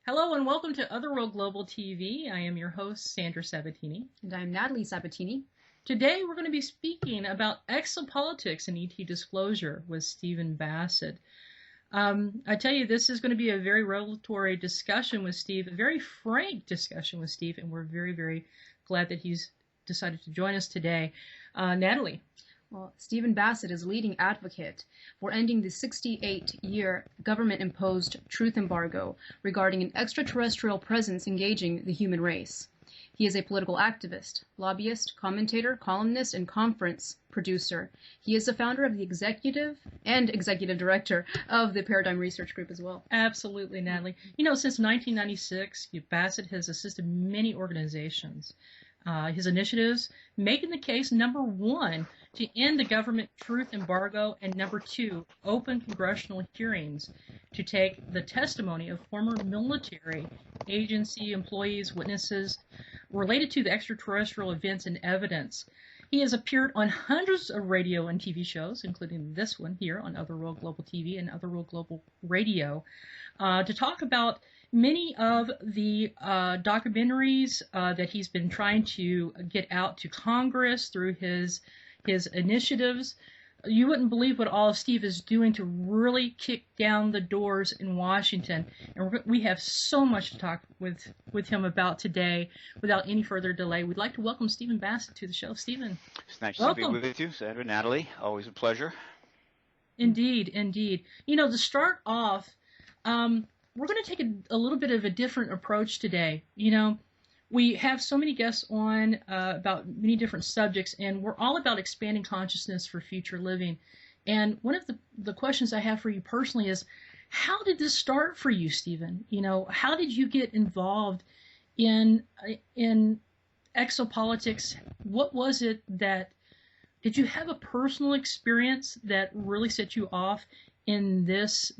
Hello and welcome to Otherworld Global TV. I am your host, Sandra Sabatini. And I'm Natalie Sabatini. Today we're going to be speaking about Exopolitics and ET Disclosure with Stephen Bassett. I tell you, this is going to be a very revelatory discussion with Steve, a very frank discussion with Steve, and we're very, very glad that he's decided to join us today. Natalie. Well, Stephen Bassett is a leading advocate for ending the 68-year government-imposed truth embargo regarding an extraterrestrial presence engaging the human race. He is a political activist, lobbyist, commentator, columnist, and conference producer. He is the founder of the executive director of the Paradigm Research Group as well. Absolutely, Natalie. You know, since 1996, Bassett has assisted many organizations. His initiatives making the case, number one, to end the government truth embargo, and number two, open congressional hearings to take the testimony of former military agency employees, witnesses related to the extraterrestrial events and evidence. He has appeared on hundreds of radio and TV shows, including this one here on Otherworld Global TV and Otherworld Global Radio, to talk about many of the documentaries that he's been trying to get out to Congress through his initiatives. You wouldn't believe what all of Steve is doing to really kick down the doors in Washington. And we have so much to talk with him about today. Without any further delay, we'd like to welcome Stephen Bassett to the show. Stephen. It's nice to be with you, Sandra, Natalie. Always a pleasure. Indeed, indeed. You know, to start off, we're going to take a little bit of a different approach today. You know, we have so many guests on about many different subjects, and we're all about expanding consciousness for future living. And one of the questions I have for you personally is, how did this start for you, Stephen? You know, how did you get involved in exopolitics? What was it that, did you have a personal experience that really set you off in this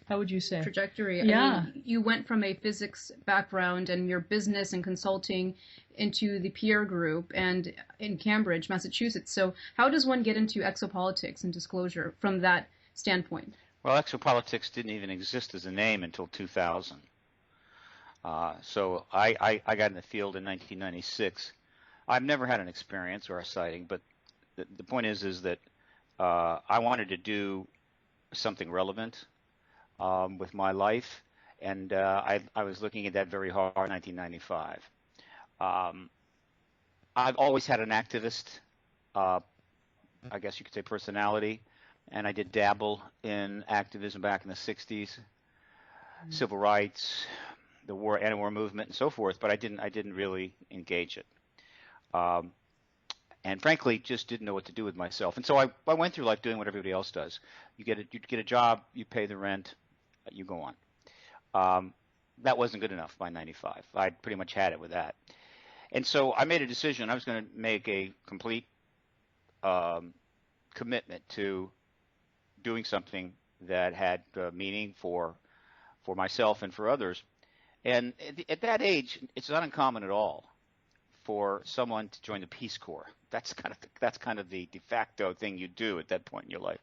how would you say? Trajectory. Yeah. I mean, you went from a physics background and your business and consulting into the peer group and in Cambridge, Massachusetts. So how does one get into exopolitics and disclosure from that standpoint? Well, exopolitics didn't even exist as a name until 2000. So I got in the field in 1996. I've never had an experience or a sighting, but the point is that I wanted to do something relevant with my life, and I was looking at that very hard in 1995. I've always had an activist, I guess you could say, personality, and I did dabble in activism back in the 60s, civil rights, the anti-war movement, and so forth, but I didn't really engage it. And frankly, just didn't know what to do with myself. And so I went through life doing what everybody else does. You get a job, you pay the rent, you go on. That wasn't good enough by 95. I'd pretty much had it with that. And so I made a decision. I was going to make a complete commitment to doing something that had meaning for myself and for others. And at that age, it's not uncommon at all for someone to join the Peace Corps. That's kind of the de facto thing you do at that point in your life.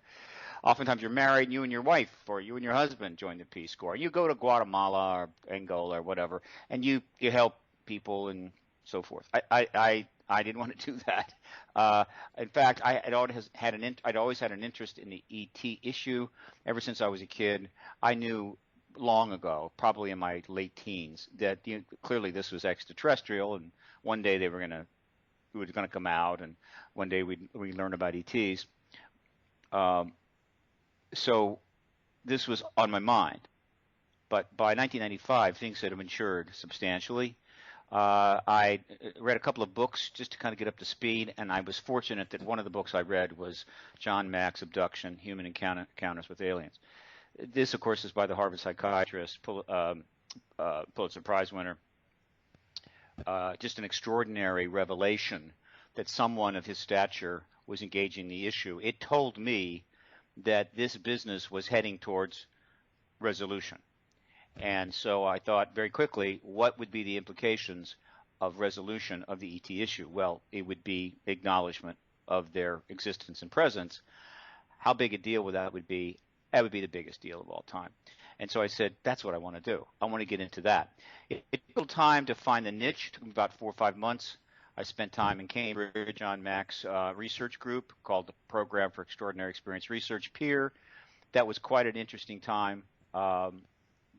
Oftentimes you're married, and you and your wife or you and your husband join the Peace Corps. You go to Guatemala or Angola or whatever, and you help people and so forth. I didn't want to do that. In fact, I'd always had an interest in the ET issue ever since I was a kid. I knew long ago, probably in my late teens, that clearly this was extraterrestrial, and one day it was going to come out, and one day we'd learn about ETs. So this was on my mind. But by 1995, things had matured substantially. I read a couple of books just to kind of get up to speed, and I was fortunate that one of the books I read was John Mack's Abduction, Human Encounters with Aliens. This, of course, is by the Harvard psychiatrist, Pulitzer Prize winner. Just an extraordinary revelation that someone of his stature was engaging the issue. It told me that this business was heading towards resolution. And so I thought very quickly, what would be the implications of resolution of the ET issue? Well, it would be acknowledgement of their existence and presence. How big a deal would that be? That would be the biggest deal of all time. And so I said, that's what I want to do. I want to get into that. It took time to find the niche. It took me about 4 or 5 months. I spent time in Cambridge on Mac's research group called the Program for Extraordinary Experience Research, PEER. That was quite an interesting time,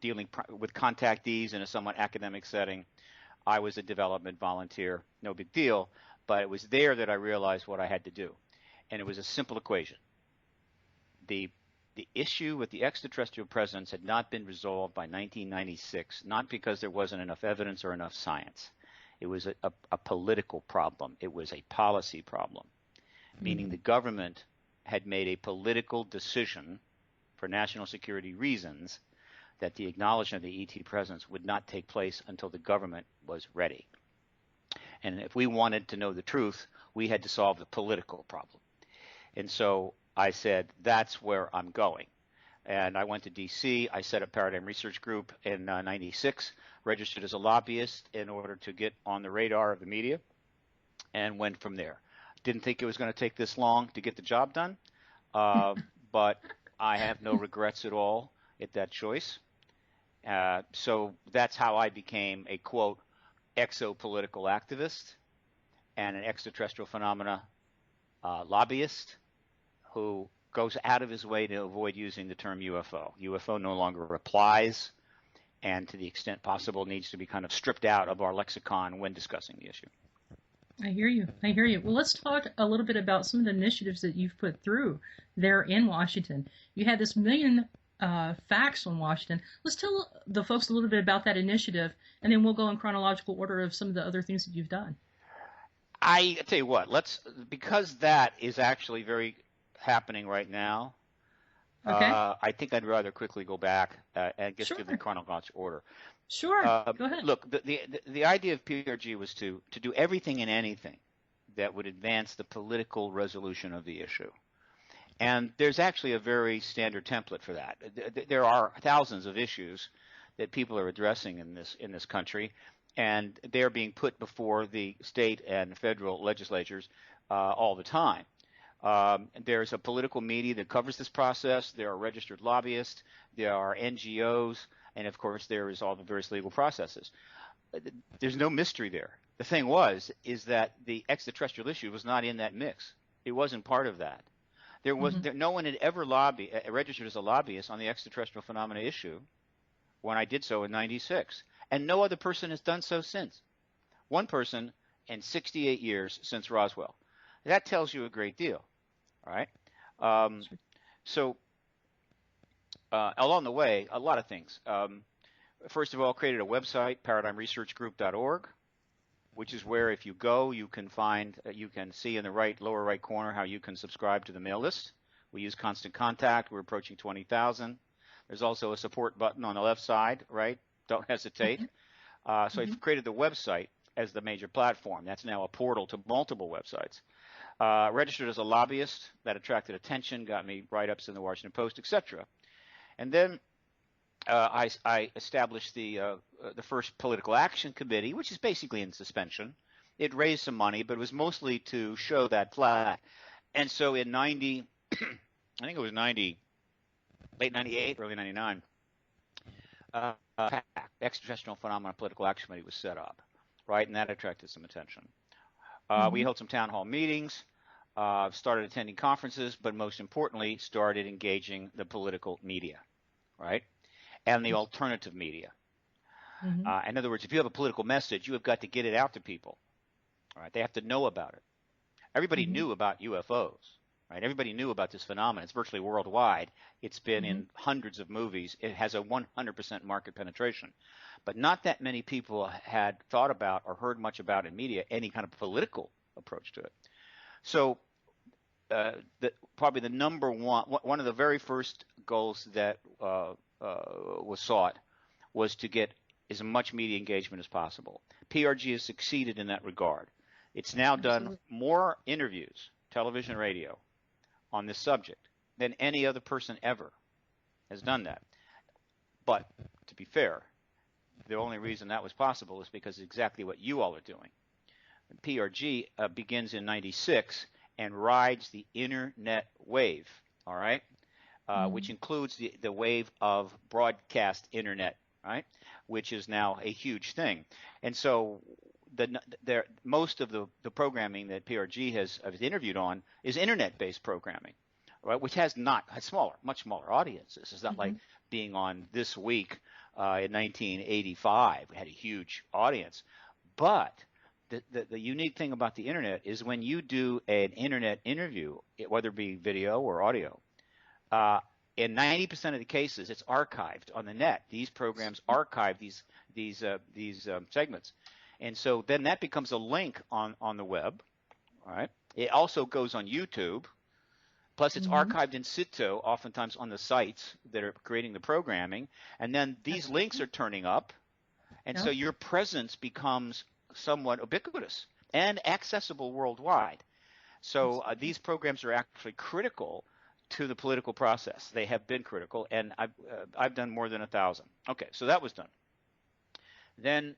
dealing with contactees in a somewhat academic setting. I was a development volunteer, no big deal, but it was there that I realized what I had to do. And it was a simple equation. The issue with the extraterrestrial presence had not been resolved by 1996, not because there wasn't enough evidence or enough science. It was a political problem. It was a policy problem, meaning the government had made a political decision for national security reasons that the acknowledgement of the ET presence would not take place until the government was ready. And if we wanted to know the truth, we had to solve the political problem. And so I said, that's where I'm going. And I went to D.C. I set up Paradigm Research Group in 96, registered as a lobbyist in order to get on the radar of the media, and went from there. Didn't think it was going to take this long to get the job done, but I have no regrets at all at that choice. So that's how I became a, quote, exopolitical activist and an extraterrestrial phenomena lobbyist who goes out of his way to avoid using the term UFO. UFO no longer applies, and to the extent possible needs to be kind of stripped out of our lexicon when discussing the issue. I hear you. I hear you. Well, let's talk a little bit about some of the initiatives that you've put through there in Washington. You had this million facts on Washington. Let's tell the folks a little bit about that initiative, and then we'll go in chronological order of some of the other things that you've done. I tell you what, because that is actually very happening right now. Okay. I think I'd rather quickly go back and just Sure. give the chronological order. Sure. Go ahead. Look, the idea of PRG was to do everything and anything that would advance the political resolution of the issue. And there's actually a very standard template for that. There are thousands of issues that people are addressing in this country, and they're being put before the state and federal legislatures all the time. There's a political media that covers this process. There are registered lobbyists. There are NGOs. And, of course, there is all the various legal processes. There's no mystery there. The thing is that the extraterrestrial issue was not in that mix. It wasn't part of that. There was no one had ever registered as a lobbyist on the extraterrestrial phenomena issue when I did so in 96. And no other person has done so since. One person in 68 years since Roswell. That tells you a great deal. All right. So along the way, a lot of things. First of all, created a website, paradigmresearchgroup.org, which is where if you go, you can see in the lower right corner how you can subscribe to the mail list. We use Constant Contact. We're approaching 20,000. There's also a support button on the left side, right? Don't hesitate. So I've created the website as the major platform. That's now a portal to multiple websites. Registered as a lobbyist. That attracted attention, got me write-ups in the Washington Post, etc. And then I established the first political action committee, which is basically in suspension. It raised some money, but it was mostly to show that flag. And so in 90, I think it was 90, late 98, early 99, Extraterrestrial Phenomena Political Action Committee was set up, right? And that attracted some attention. We held some town hall meetings, started attending conferences, but most importantly, started engaging the political media, right? And the alternative media. In other words, if you have a political message, you have got to get it out to people, all right? They have to know about it. Everybody knew about UFOs, right? Everybody knew about this phenomenon. It's virtually worldwide. It's been in hundreds of movies. It has a 100% market penetration. But not that many people had thought about or heard much about in media any kind of political approach to it. So probably the number one of the very first goals that was sought was to get as much media engagement as possible. PRG has succeeded in that regard. It's now done more interviews, television, radio, on this subject than any other person ever has done that. But to be fair, the only reason that was possible is because of exactly what you all are doing. PRG begins in '96 and rides the internet wave, all right, which includes the wave of broadcast internet, right, which is now a huge thing. And so most of the programming that PRG has interviewed on is internet-based programming, right, which has much smaller audiences. It's not like being on This Week in 1985. We had a huge audience. But the unique thing about the internet is when you do an internet interview, whether it be video or audio, in 90% of the cases, it's archived on the net. These programs archive these segments. And so then that becomes a link on the web, all right? It also goes on YouTube. Plus, it's archived in situ, oftentimes on the sites that are creating the programming. And then these links are turning up. And so your presence becomes somewhat ubiquitous and accessible worldwide. So these programs are actually critical to the political process. They have been critical, and I've done more than 1,000. Okay, so that was done. Then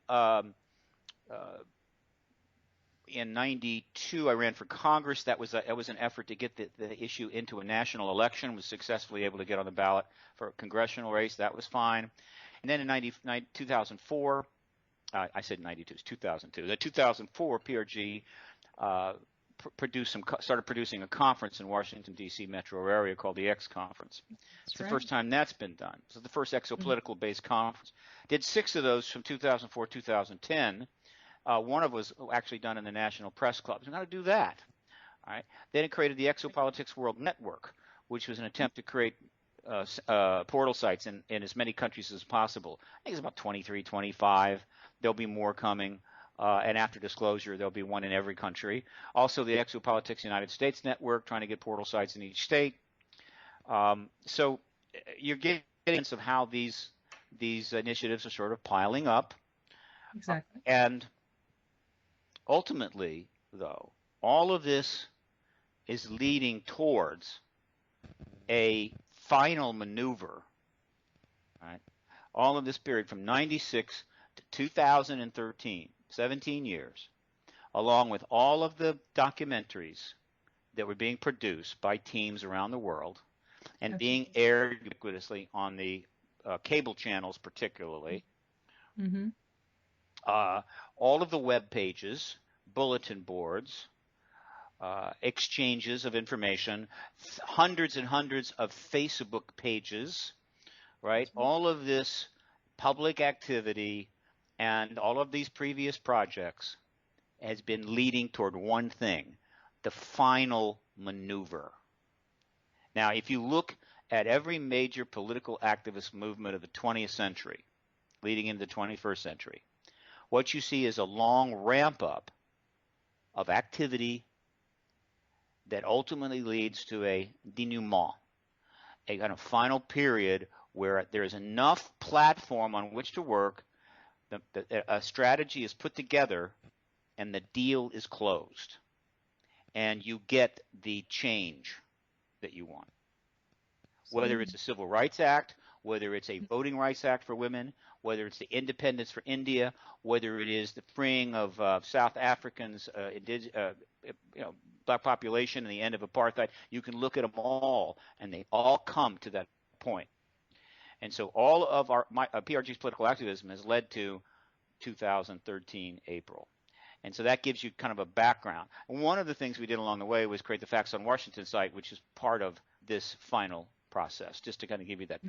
in '92, I ran for Congress. That was an effort to get the issue into a national election. Was successfully able to get on the ballot for a congressional race. That was fine. And then in 2004, I said '92, it's 2002. The 2004 PRG started producing a conference in Washington, D.C. metro area called the X Conference. It's the first time that's been done. It's the first exopolitical-based conference. Did 6 of those from 2004 to 2010. One of them was actually done in the National Press Club. So how to do that? All right. Then it created the Exopolitics World Network, which was an attempt to create portal sites in as many countries as possible. I think it's about 23, 25. There'll be more coming. And after disclosure, there'll be one in every country. Also, the Exopolitics United States Network, trying to get portal sites in each state. So you're getting a sense of how these initiatives are sort of piling up. Exactly. And ultimately, though, all of this is leading towards a final maneuver. Right? All of this period from '96 to 2013. 17 years, along with all of the documentaries that were being produced by teams around the world and being aired ubiquitously on the cable channels particularly. All of the web pages, bulletin boards, exchanges of information, hundreds and hundreds of Facebook pages, right? All of this public activity and all of these previous projects has been leading toward one thing, the final maneuver. Now, if you look at every major political activist movement of the 20th century, leading into the 21st century, what you see is a long ramp up of activity that ultimately leads to a denouement, a kind of final period where there is enough platform on which to work, a strategy is put together, and the deal is closed, and you get the change that you want. Whether it's a Civil Rights Act, whether it's a Voting Rights Act for women, whether it's the independence for India, whether it is the freeing of South Africans, black population, and the end of apartheid, you can look at them all, and they all come to that point. And so all of PRG's political activism has led to 2013 April. And so that gives you kind of a background. And one of the things we did along the way was create the Facts on Washington site, which is part of this final process, just to kind of give you that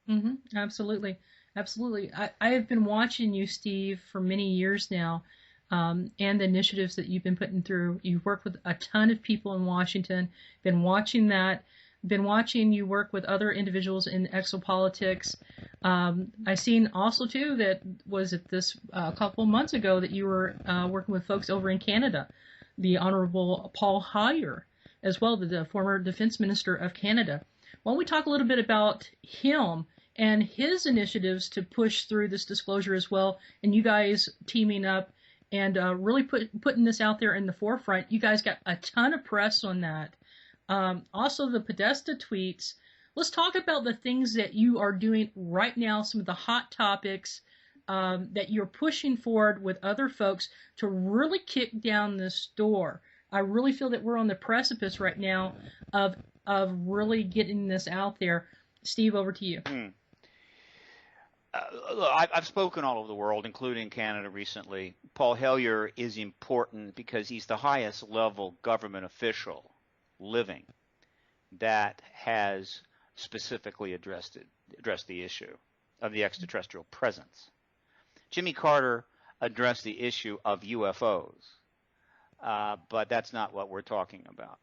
background. Absolutely. Absolutely. I have been watching you, Steve, for many years now, and the initiatives that you've been putting through. You've worked with a ton of people in Washington, been watching that. Been watching you work with other individuals in exopolitics. I've seen also, too, that was it this a couple months ago that you were working with folks over in Canada, the Honorable Paul Hellyer, as well, the former Defense Minister of Canada. Why don't we talk a little bit about him and his initiatives to push through this disclosure as well, and you guys teaming up and really putting this out there in the forefront. You guys got a ton of press on that. Also, the Podesta tweets. Let's talk about the things that you are doing right now, some of the hot topics that you're pushing forward with other folks to really kick down this door. I really feel that we're on the precipice right now of really getting this out there. Steve, over to you. Look, I've spoken all over the world, including Canada recently. Paul Hellyer is important because he's the highest level government official living that has specifically addressed the issue of the extraterrestrial presence. Jimmy Carter addressed the issue of UFOs, but that's not what we're talking about.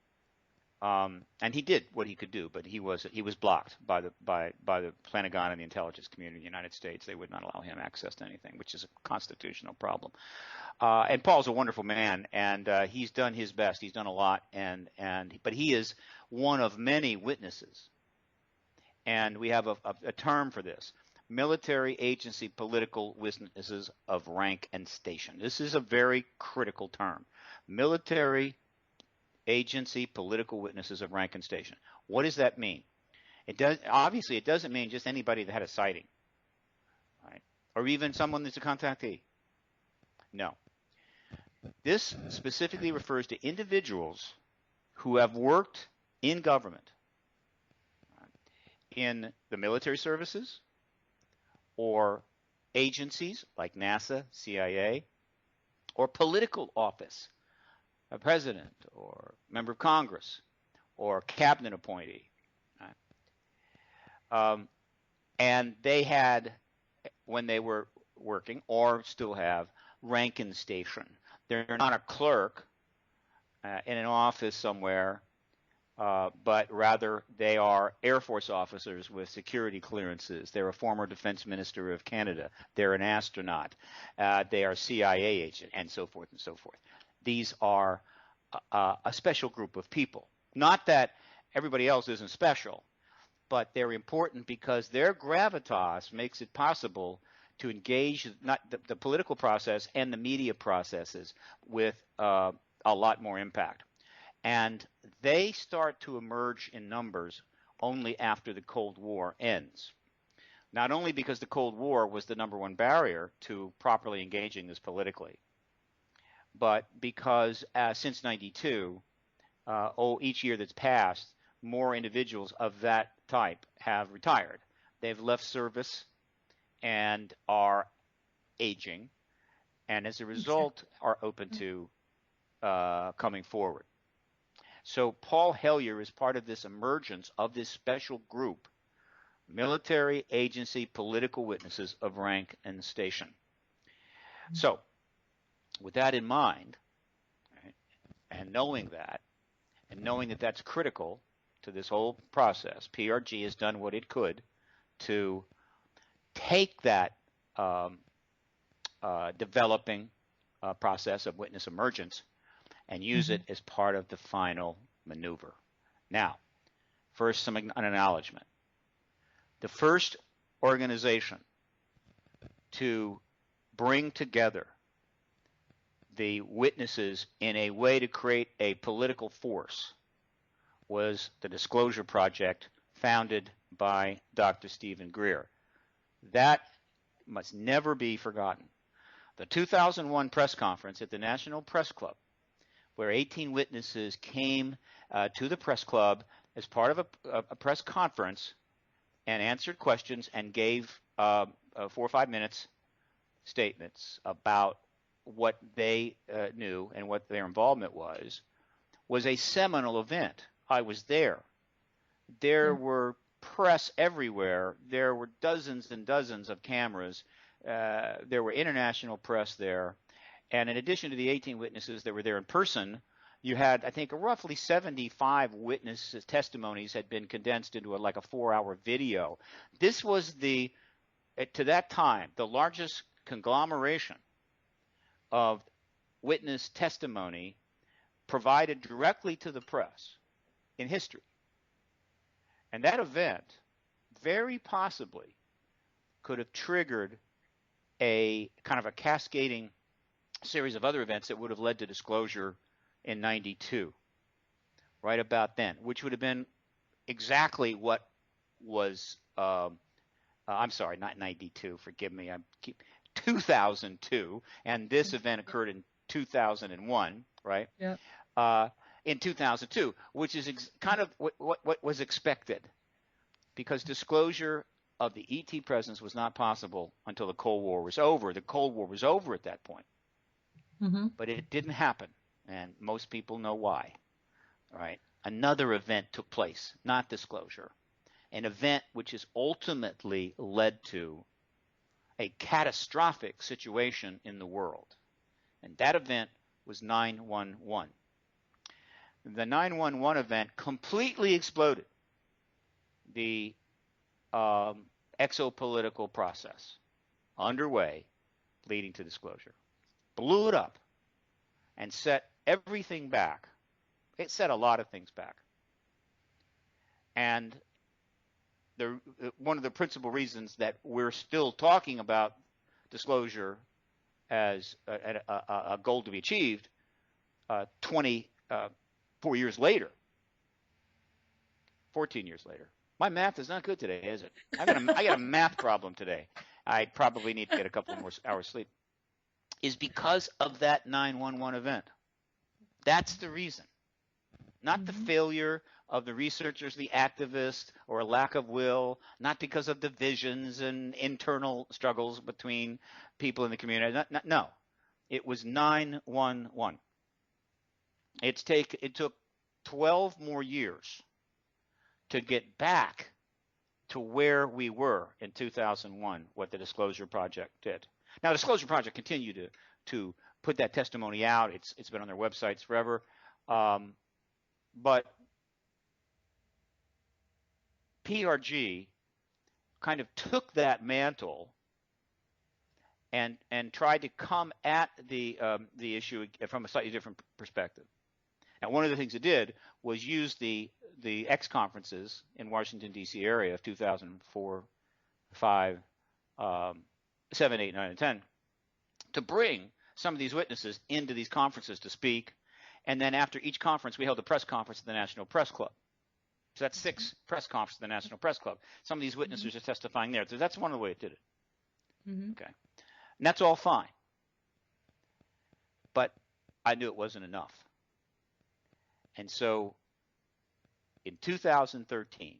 And he did what he could do, but he was blocked by the Pentagon and the intelligence community in the United States. They would not allow him access to anything, which is a constitutional problem. And Paul's a wonderful man, and he's done his best. He's done a lot, but he is one of many witnesses. And we have a term for this: military agency political witnesses of rank and station. This is a very critical term. Military agency political witnesses of rank and station. What does that mean? It doesn't mean just anybody that had a sighting, right? Or even someone that's a contactee. No. This specifically refers to individuals who have worked in government, in the military services, or agencies like NASA, CIA, or political office, a president or member of Congress or cabinet appointee. And they had, when they were working, or still have, rank and station. They're not a clerk in an office somewhere, but rather they are Air Force officers with security clearances. They're a former Defense Minister of Canada. They're an astronaut. They are a CIA agent, and so forth and so forth. These are a special group of people. Not that everybody else isn't special, but they're important because their gravitas makes it possible to engage not the political process and the media processes with a lot more impact. And they start to emerge in numbers only after the Cold War ends. Not only because the Cold War was the number one barrier to properly engaging this politically, but because since '92, each year that's passed, more individuals of that type have retired. They've left service and are aging, and as a result are open to coming forward. So Paul Hellyer is part of this emergence of this special group, military agency political witnesses of rank and station. So with that in mind, right, and knowing that that's critical to this whole process, PRG has done what it could to take that developing process of witness emergence and use it as part of the final maneuver. Now, first, an acknowledgement. The first organization to bring together the witnesses in a way to create a political force was the Disclosure Project, founded by Dr. Stephen Greer. That must never be forgotten. The 2001 press conference at the National Press Club, where 18 witnesses came to the press club as part of a press conference and answered questions and gave 4 or 5 minutes statements about what they knew and what their involvement was a seminal event. I was there. There were press everywhere. There were dozens and dozens of cameras. There were international press there. And in addition to the 18 witnesses that were there in person, you had, I think, roughly 75 witnesses' testimonies had been condensed into like a 4-hour video. This was to that time, the largest conglomeration of witness testimony provided directly to the press in history. And that event very possibly could have triggered a kind of a cascading series of other events that would have led to disclosure in '92, right about then, which would have been exactly what was I'm sorry, not '92, forgive me, 2002, and this event occurred in 2001, right? Yeah. In 2002, which is kind of what was expected, because disclosure of the ET presence was not possible until the Cold War was over. The Cold War was over at that point, but it didn't happen, and most people know why, right? Another event took place, not disclosure, an event which has ultimately led to a catastrophic situation in the world, and that event was 9/11. The 9/11 event completely exploded the exopolitical process underway leading to disclosure. Blew it up and set everything back. It set a lot of things back. And one of the principal reasons that we're still talking about disclosure as a goal to be achieved 24 years later, 14 years later. My math is not good today, is it? I got a math problem today. I probably need to get a couple more hours sleep. Is because of that 9/11 event. That's the reason. Not the failure of the researchers, the activists, or a lack of will, not because of divisions and internal struggles between people in the community. No. It was 9/11. It took 12 more years to get back to where we were in 2001, what the Disclosure Project did. Now, the Disclosure Project continued to put that testimony out. It's been on their websites forever. But PRG kind of took that mantle and tried to come at the issue from a slightly different perspective. Now, one of the things it did was use the X conferences in Washington, D.C. area of 2004, 5, 7, 8, 9, and 10 to bring some of these witnesses into these conferences to speak. And then after each conference, we held a press conference at the National Press Club. So that's 6 press conferences at the National Press Club. Some of these witnesses are testifying there. So that's one of the ways it did it. Okay. And that's all fine. But I knew it wasn't enough. And so in 2013,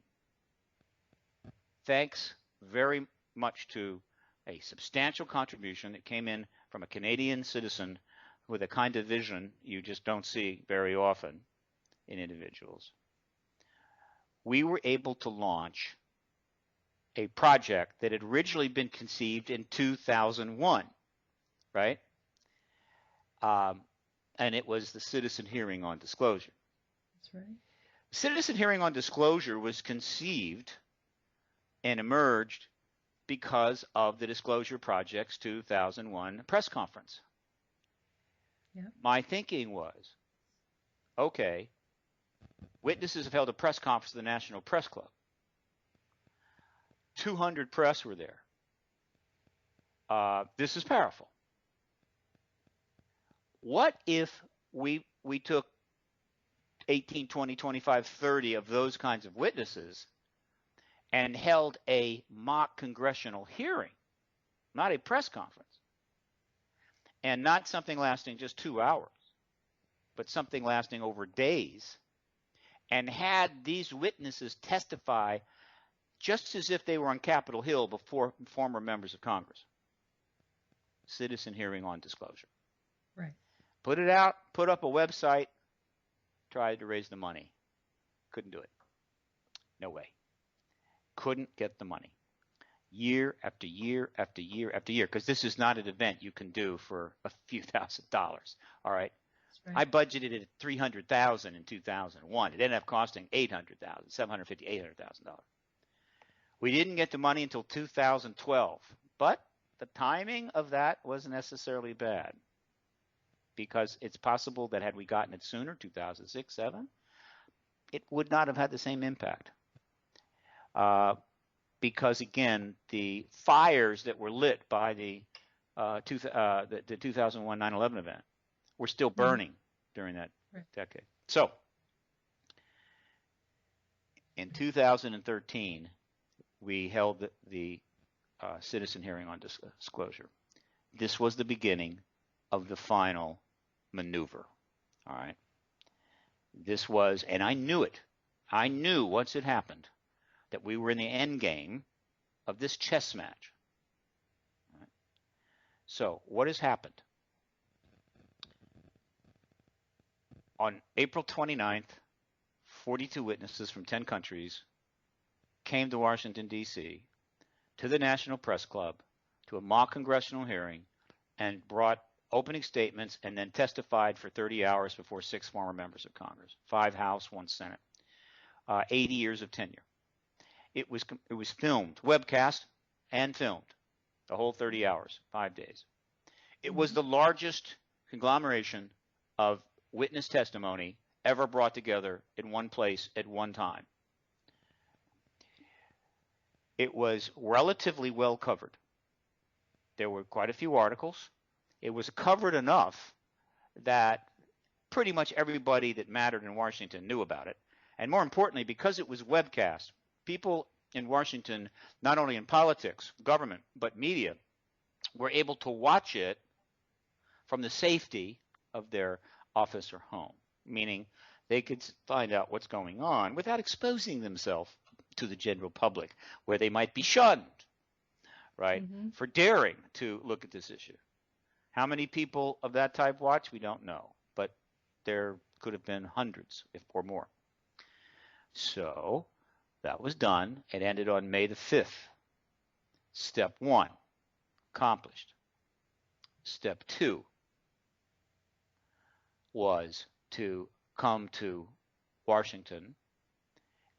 thanks very much to a substantial contribution that came in from a Canadian citizen with a kind of vision you just don't see very often in individuals, we were able to launch a project that had originally been conceived in 2001, right? And it was the Citizen Hearing on Disclosure. That's right. Citizen Hearing on Disclosure was conceived and emerged because of the Disclosure Project's 2001 press conference. Yeah. My thinking was, okay, witnesses have held a press conference at the National Press Club. 200 press were there. This is powerful. What if we took 18, 20, 25, 30 of those kinds of witnesses and held a mock congressional hearing, not a press conference, and not something lasting just 2 hours, but something lasting over days, and had these witnesses testify just as if they were on Capitol Hill before former members of Congress. Citizen Hearing on Disclosure. Right. Put it out, put up a website, tried to raise the money. Couldn't do it. No way. Couldn't get the money. Year after year after year after year, because this is not an event you can do for a few $1,000s. All right. Right. I budgeted it at $300,000 in 2001. It ended up costing $800,000, $750,000, $800,000. We didn't get the money until 2012, but the timing of that wasn't necessarily bad, because it's possible that had we gotten it sooner, 2006, 7, it would not have had the same impact. Because again, the fires that were lit by the 2001 9/11 event were still burning during that decade. So in 2013, we held the Citizen Hearing on Disclosure. this was the beginning of the final maneuver. All right. This was, and I knew it. I knew once it happened that we were in the end game of this chess match. All right. So what has happened? On April 29th, 42 witnesses from 10 countries came to Washington, D.C., to the National Press Club, to a mock congressional hearing, and brought opening statements and then testified for 30 hours before 6 former members of Congress, 5 House, 1 Senate, 80 years of tenure. It was filmed, webcast and filmed, the whole 30 hours, 5 days. It was the largest conglomeration of witness testimony ever brought together in one place at one time. It was relatively well covered. There were quite a few articles. It was covered enough that pretty much everybody that mattered in Washington knew about it. And more importantly, because it was webcast, people in Washington, not only in politics, government, but media, were able to watch it from the safety of their office or home, meaning they could find out what's going on without exposing themselves to the general public, where they might be shunned, right, for daring to look at this issue. How many people of that type watch? We don't know, but there could have been hundreds, if or more. So that was done. It ended on May the 5th. Step 1, accomplished. Step 2 was to come to Washington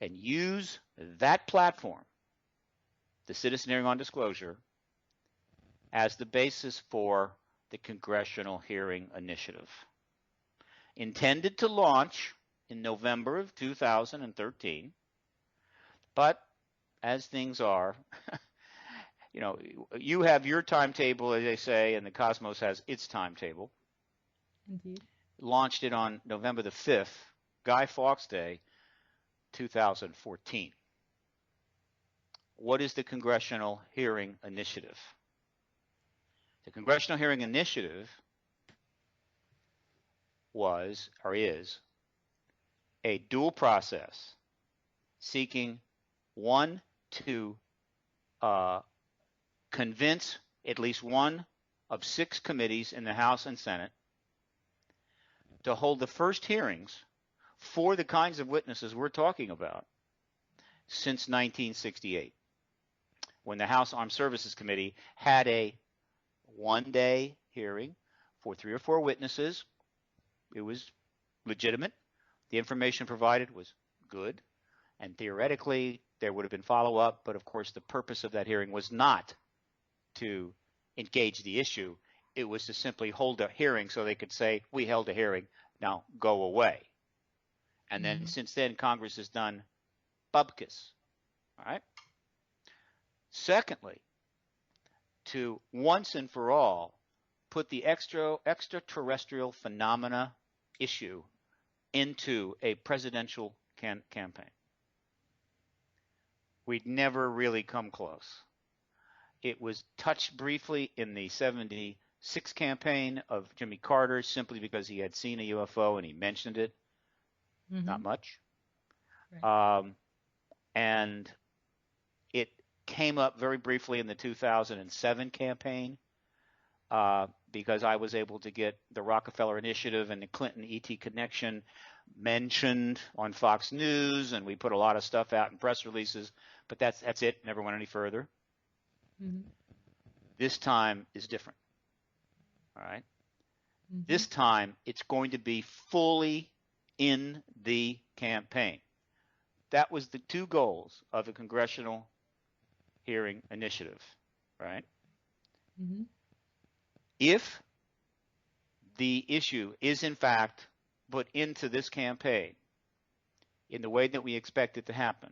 and use that platform, the Citizen Hearing on Disclosure, as the basis for the Congressional Hearing Initiative, intended to launch in November of 2013. But as things are, you know, you have your timetable, as they say, and the Cosmos has its timetable. Indeed. Launched it on November the 5th, Guy Fawkes Day, 2014. What is the Congressional Hearing Initiative? The Congressional Hearing Initiative was, or is, a dual process seeking, one, to convince at least one of 6 committees in the House and Senate to hold the first hearings for the kinds of witnesses we're talking about since 1968, when the House Armed Services Committee had a one-day hearing for 3 or 4 witnesses. It was legitimate. The information provided was good, and theoretically there would have been follow-up, but of course the purpose of that hearing was not to engage the issue. It was to simply hold a hearing so they could say, we held a hearing, now go away. And then since then, Congress has done bupkis. All right? Secondly, to once and for all put the extraterrestrial phenomena issue into a presidential campaign. We'd never really come close. It was touched briefly in the 76 campaign of Jimmy Carter, simply because he had seen a UFO and he mentioned it. Not much. Right. And it came up very briefly in the 2007 campaign because I was able to get the Rockefeller Initiative and the Clinton ET connection mentioned on Fox News, and we put a lot of stuff out in press releases, but that's it. Never went any further. This time is different. All right? This time it's going to be fully in the campaign. That was the 2 goals of the Congressional Hearing Initiative, right? If the issue is in fact put into this campaign in the way that we expect it to happen,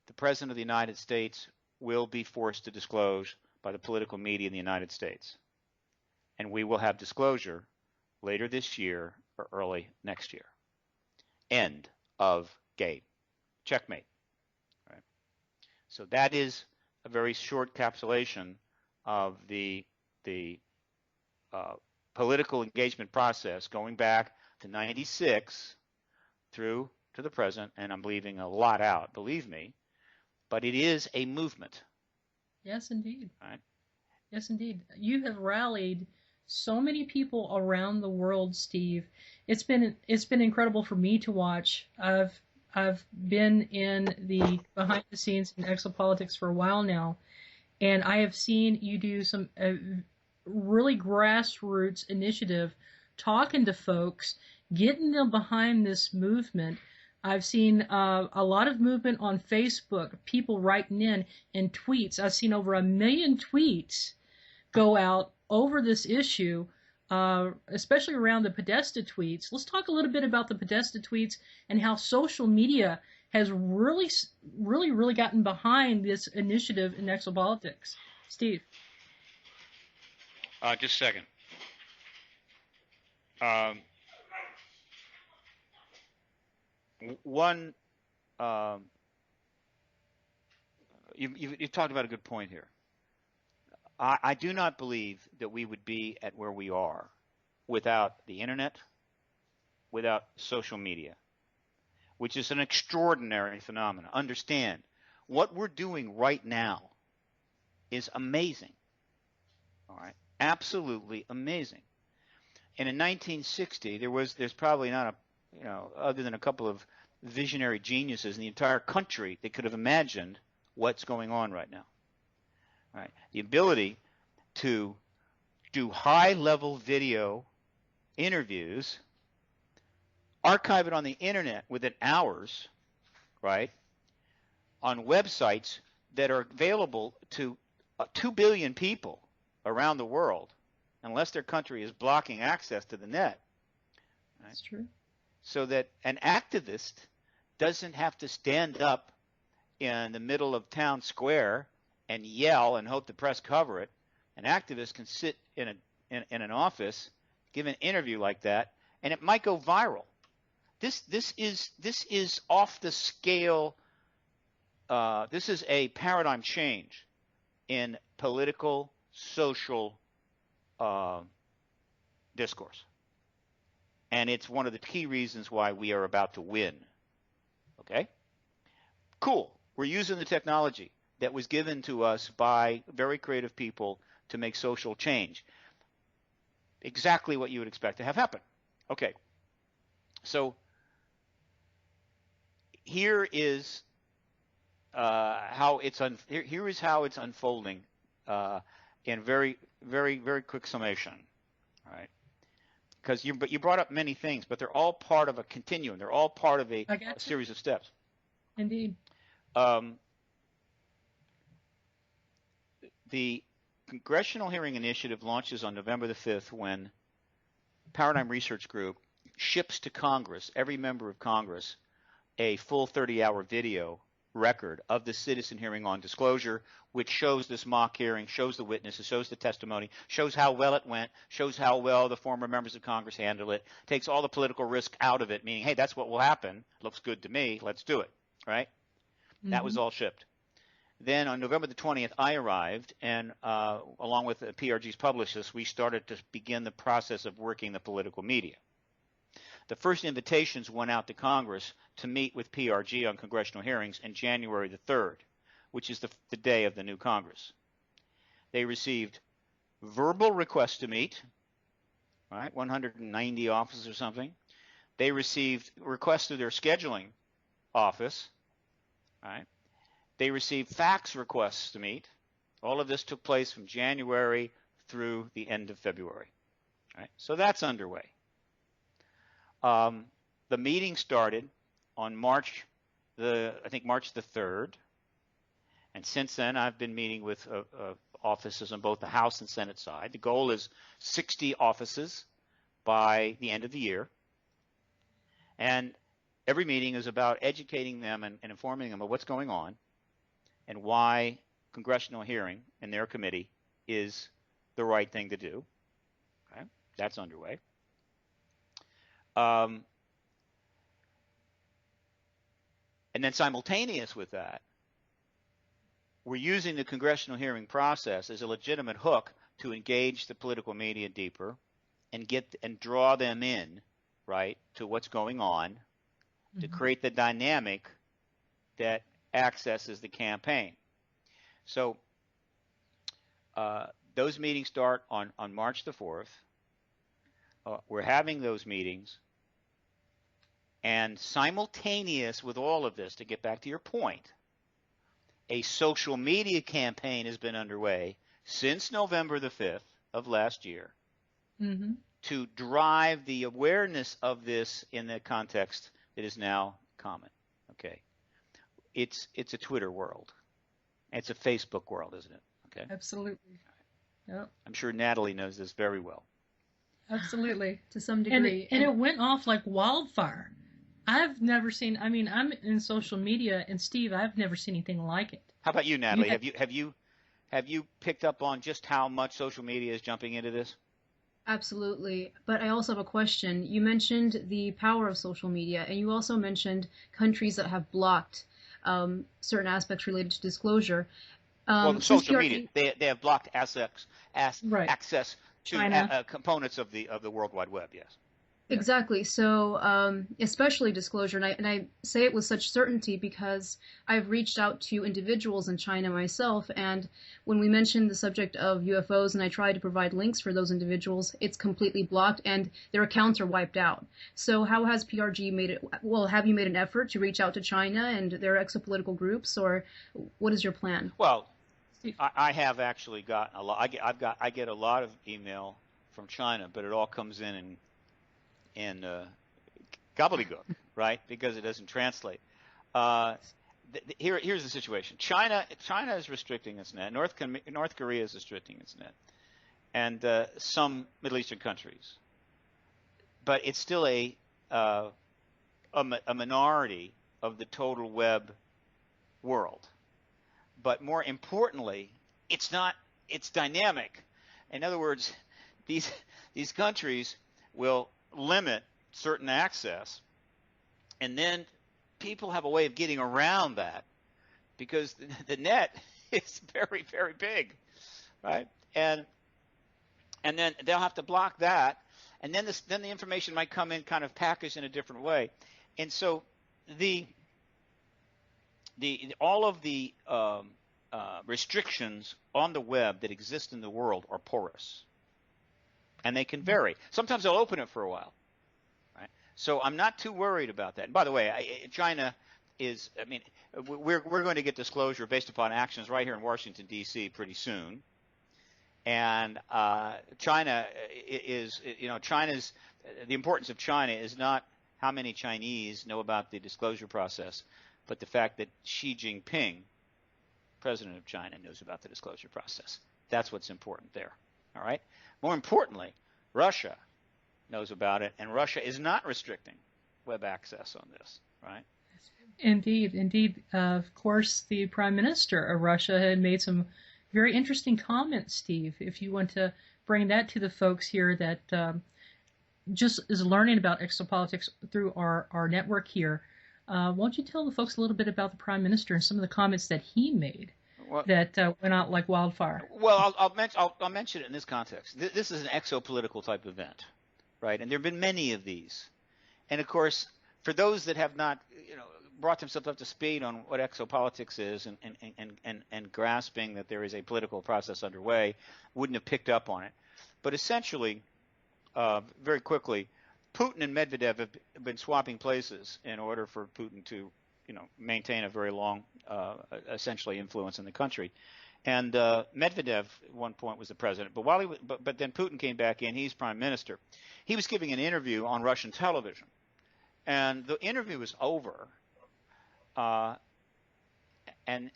the President of the United States will be forced to disclose by the political media in the United States. And we will have disclosure later this year or early next year. End of game. Checkmate. Right? So that is a very short capsulation of the the political engagement process going back to 96 through to the present, and I'm leaving a lot out, believe me, but it is a movement. Yes, indeed. Right? Yes, indeed. You have rallied so many people around the world, Steve. It's been incredible for me to watch. I've been in the behind the scenes in exopolitics for a while now, and I have seen you do some really grassroots initiative, talking to folks, getting them behind this movement. I've seen a lot of movement on Facebook, people writing in tweets. I've seen over 1 million tweets go out over this issue, especially around the Podesta tweets. Let's talk a little bit about the Podesta tweets and how social media has really gotten behind this initiative in exopolitics. Steve. Just a second. One, you've talked about a good point here. I do not believe that we would be at where we are without the internet, without social media, which is an extraordinary phenomenon. Understand, what we're doing right now is amazing. All right, absolutely amazing. And in 1960, there's probably not other than a couple of visionary geniuses in the entire country that could have imagined what's going on right now. All right. The ability to do high-level video interviews, archive it on the internet within hours, right, on websites that are available to 2 billion people around the world, unless their country is blocking access to the net. Right? That's true. So that an activist doesn't have to stand up in the middle of town square and yell and hope the press cover it. An activist can sit in an office, give an interview like that, and it might go viral. This is off the scale. This is a paradigm change in political, social discourse. And it's one of the key reasons why we are about to win. Okay? Cool. We're using the technology that was given to us by very creative people to make social change. Exactly what you would expect to have happen. Okay. So here is how it's unfolding in very, very, very quick summation. All right. Because you brought up many things, but they're all part of a continuum. They're all part of a series of steps. Indeed. The Congressional Hearing Initiative launches on November the 5th when Paradigm Research Group ships to Congress, every member of Congress, a full 30-hour video record of the citizen hearing on disclosure, which shows this mock hearing, shows the witnesses, shows the testimony, shows how well it went, shows how well the former members of Congress handled it, takes all the political risk out of it, meaning, hey, that's what will happen. Looks good to me. Let's do it. Right? Mm-hmm. That was all shipped. Then on November the 20th, I arrived, and along with PRG's publicists, we started to begin the process of working the political media. The first invitations went out to Congress to meet with PRG on congressional hearings on January the 3rd, which is the day of the new Congress. They received verbal requests to meet, right, 190 offices or something. They received requests to their scheduling office, right. They received fax requests to meet. All of this took place from January through the end of February. Right? So that's underway. The meeting started on March the 3rd. And since then, I've been meeting with offices on both the House and Senate side. The goal is 60 offices by the end of the year. And every meeting is about educating them and informing them of what's going on and why congressional hearing in their committee is the right thing to do. Okay? That's underway. And then simultaneous with that, we're using the congressional hearing process as a legitimate hook to engage the political media deeper and draw them in, right, to what's going on, to create the dynamic that accesses the campaign. So those meetings start on March the 4th. We're having those meetings, and simultaneous with all of this, to get back to your point, a social media campaign has been underway since November the 5th of last year to drive the awareness of this in the context that is now common. Okay, it's a Twitter world, it's a Facebook world, isn't it? Okay, Absolutely. Yep. I'm sure Natalie knows this very well. Absolutely. To some degree. And it went off like wildfire. I've never seen, I mean, I'm in social media, and Steve, I've never seen anything like it. How about you, Natalie? Have you picked up on just how much social media is jumping into this? Absolutely. But I also have a question. You mentioned the power of social media, and you also mentioned countries that have blocked certain aspects related to disclosure. Well, social media, they have blocked access China. to components of the World Wide Web. Yes. Exactly. So, especially disclosure, and I say it with such certainty because I've reached out to individuals in China myself, and when we mentioned the subject of UFOs and I tried to provide links for those individuals, it's completely blocked and their accounts are wiped out. So how has PRG made it, well, have you made an effort to reach out to China and their exopolitical groups, or what is your plan? Well, I have actually gotten a lot. I get a lot of email from China, but it all comes in gobbledygook, right? Because it doesn't translate. Here's the situation. China is restricting its net. North Korea is restricting its net, and some Middle Eastern countries. But it's still a minority of the total web world. But more importantly, it's dynamic. In other words, these countries will limit certain access, and then people have a way of getting around that because the net is very, very big, right? And then they'll have to block that, and then the information might come in kind of packaged in a different way, and so all of the restrictions on the web that exist in the world are porous, and they can vary. Sometimes they'll open it for a while, right? So I'm not too worried about that. And by the way, China is, I mean, we're going to get disclosure based upon actions right here in Washington, D.C. pretty soon. And China is, China's, the importance of China is not how many Chinese know about the disclosure process, but the fact that Xi Jinping, president of China, knows about the disclosure process. That's what's important there. All right. More importantly, Russia knows about it, and Russia is not restricting web access on this. Right. Indeed. Of course, the Prime Minister of Russia had made some very interesting comments, Steve. If you want to bring that to the folks here that just is learning about exopolitics through our network here, won't you tell the folks a little bit about the Prime Minister and some of the comments that he made that went out like wildfire? Well, I'll mention it in this context. This is an exopolitical type event, right? And there have been many of these. And of course, for those that have not, brought themselves up to speed on what exopolitics is and grasping that there is a political process underway, wouldn't have picked up on it. But essentially, very quickly, Putin and Medvedev have been swapping places in order for Putin to, maintain a very long, essentially, influence in the country. And Medvedev at one point was the president, but then Putin came back in. He's prime minister. He was giving an interview on Russian television, and the interview was over. And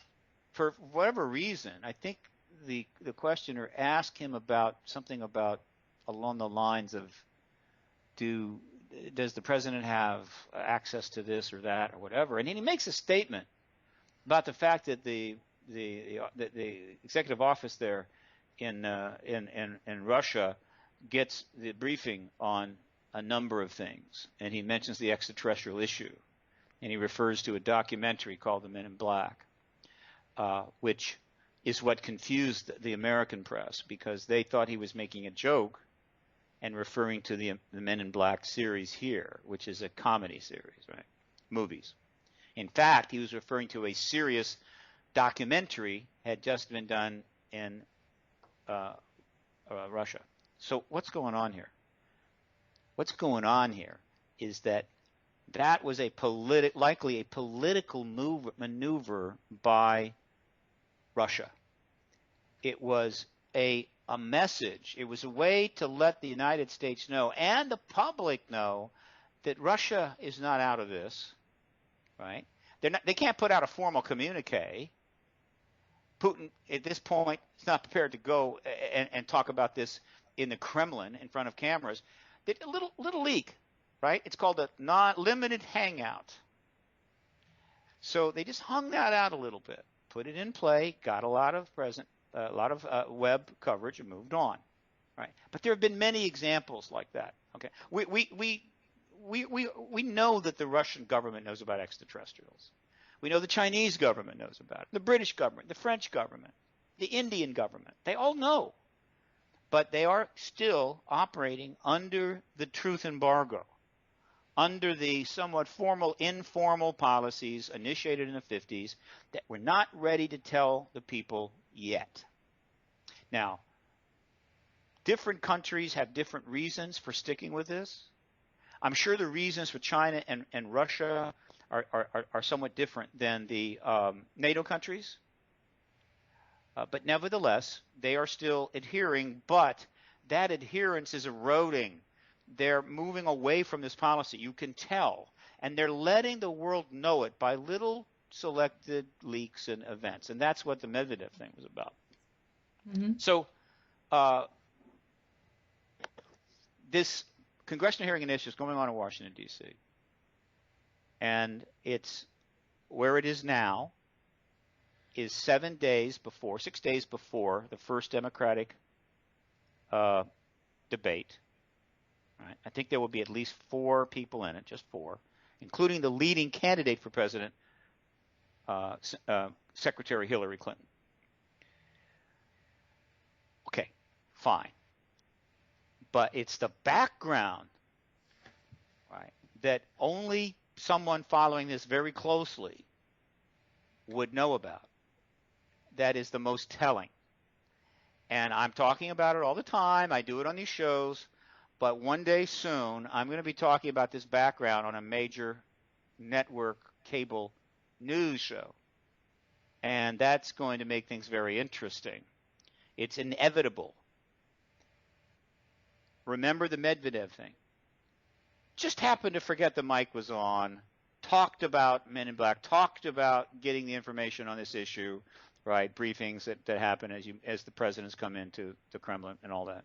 for whatever reason, I think the questioner asked him about something along the lines of, does the president have access to this or that or whatever? And he makes a statement about the fact that the executive office there in Russia gets the briefing on a number of things, and he mentions the extraterrestrial issue. And he refers to a documentary called The Men in Black, which is what confused the American press, because they thought he was making a joke and referring to the Men in Black series here, which is a comedy series, right? Movies. In fact, he was referring to a serious documentary had just been done in Russia. So what's going on here? What's going on here is that was likely a political maneuver by Russia. It was a message. It was a way to let the United States know and the public know that Russia is not out of this, right? They can't put out a formal communique. Putin, at this point, is not prepared to go and talk about this in the Kremlin in front of cameras. A little leak, right? It's called a limited hangout. So they just hung that out a little bit, put it in play, got a lot of web coverage, and moved on, right? But there have been many examples like that. Okay, we know that the Russian government knows about extraterrestrials. We know the Chinese government knows about it, the British government, the French government, the Indian government. They all know. But they are still operating under the truth embargo, under the somewhat informal policies initiated in the 50s that we're not ready to tell the people yet. Now, different countries have different reasons for sticking with this. I'm sure the reasons for China and Russia are somewhat different than the NATO countries. But nevertheless, they are still adhering, but that adherence is eroding. They're moving away from this policy. You can tell. And they're letting the world know it by little selected leaks and events. And that's what the Medvedev thing was about. Mm-hmm. So this Congressional Hearing Initiative is going on in Washington, D.C. And it's where it is now is 6 days before the first Democratic debate. Right? I think there will be at least 4 people in it, just 4, including the leading candidate for president, Secretary Hillary Clinton. Okay, fine. But it's the background, right, that only someone following this very closely would know about. That is the most telling. And I'm talking about it all the time. I do it on these shows. But one day soon, I'm going to be talking about this background on a major network cable news show. And that's going to make things very interesting. It's inevitable. Remember the Medvedev thing. Just happened to forget the mic was on. Talked about Men in Black. Talked about getting the information on this issue. Right, briefings that happen as the presidents come into the Kremlin and all that.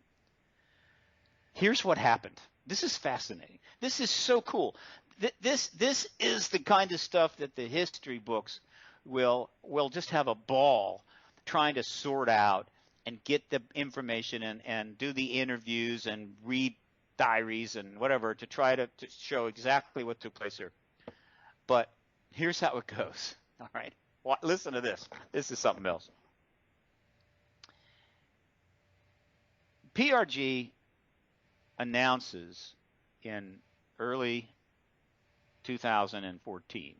Here's what happened. This is fascinating. This is so cool. This is the kind of stuff that the history books will just have a ball trying to sort out and get the information and do the interviews and read diaries and whatever to try to show exactly what took place here. But here's how it goes. All right. Well, listen to this. This is something else. PRG announces in early 2014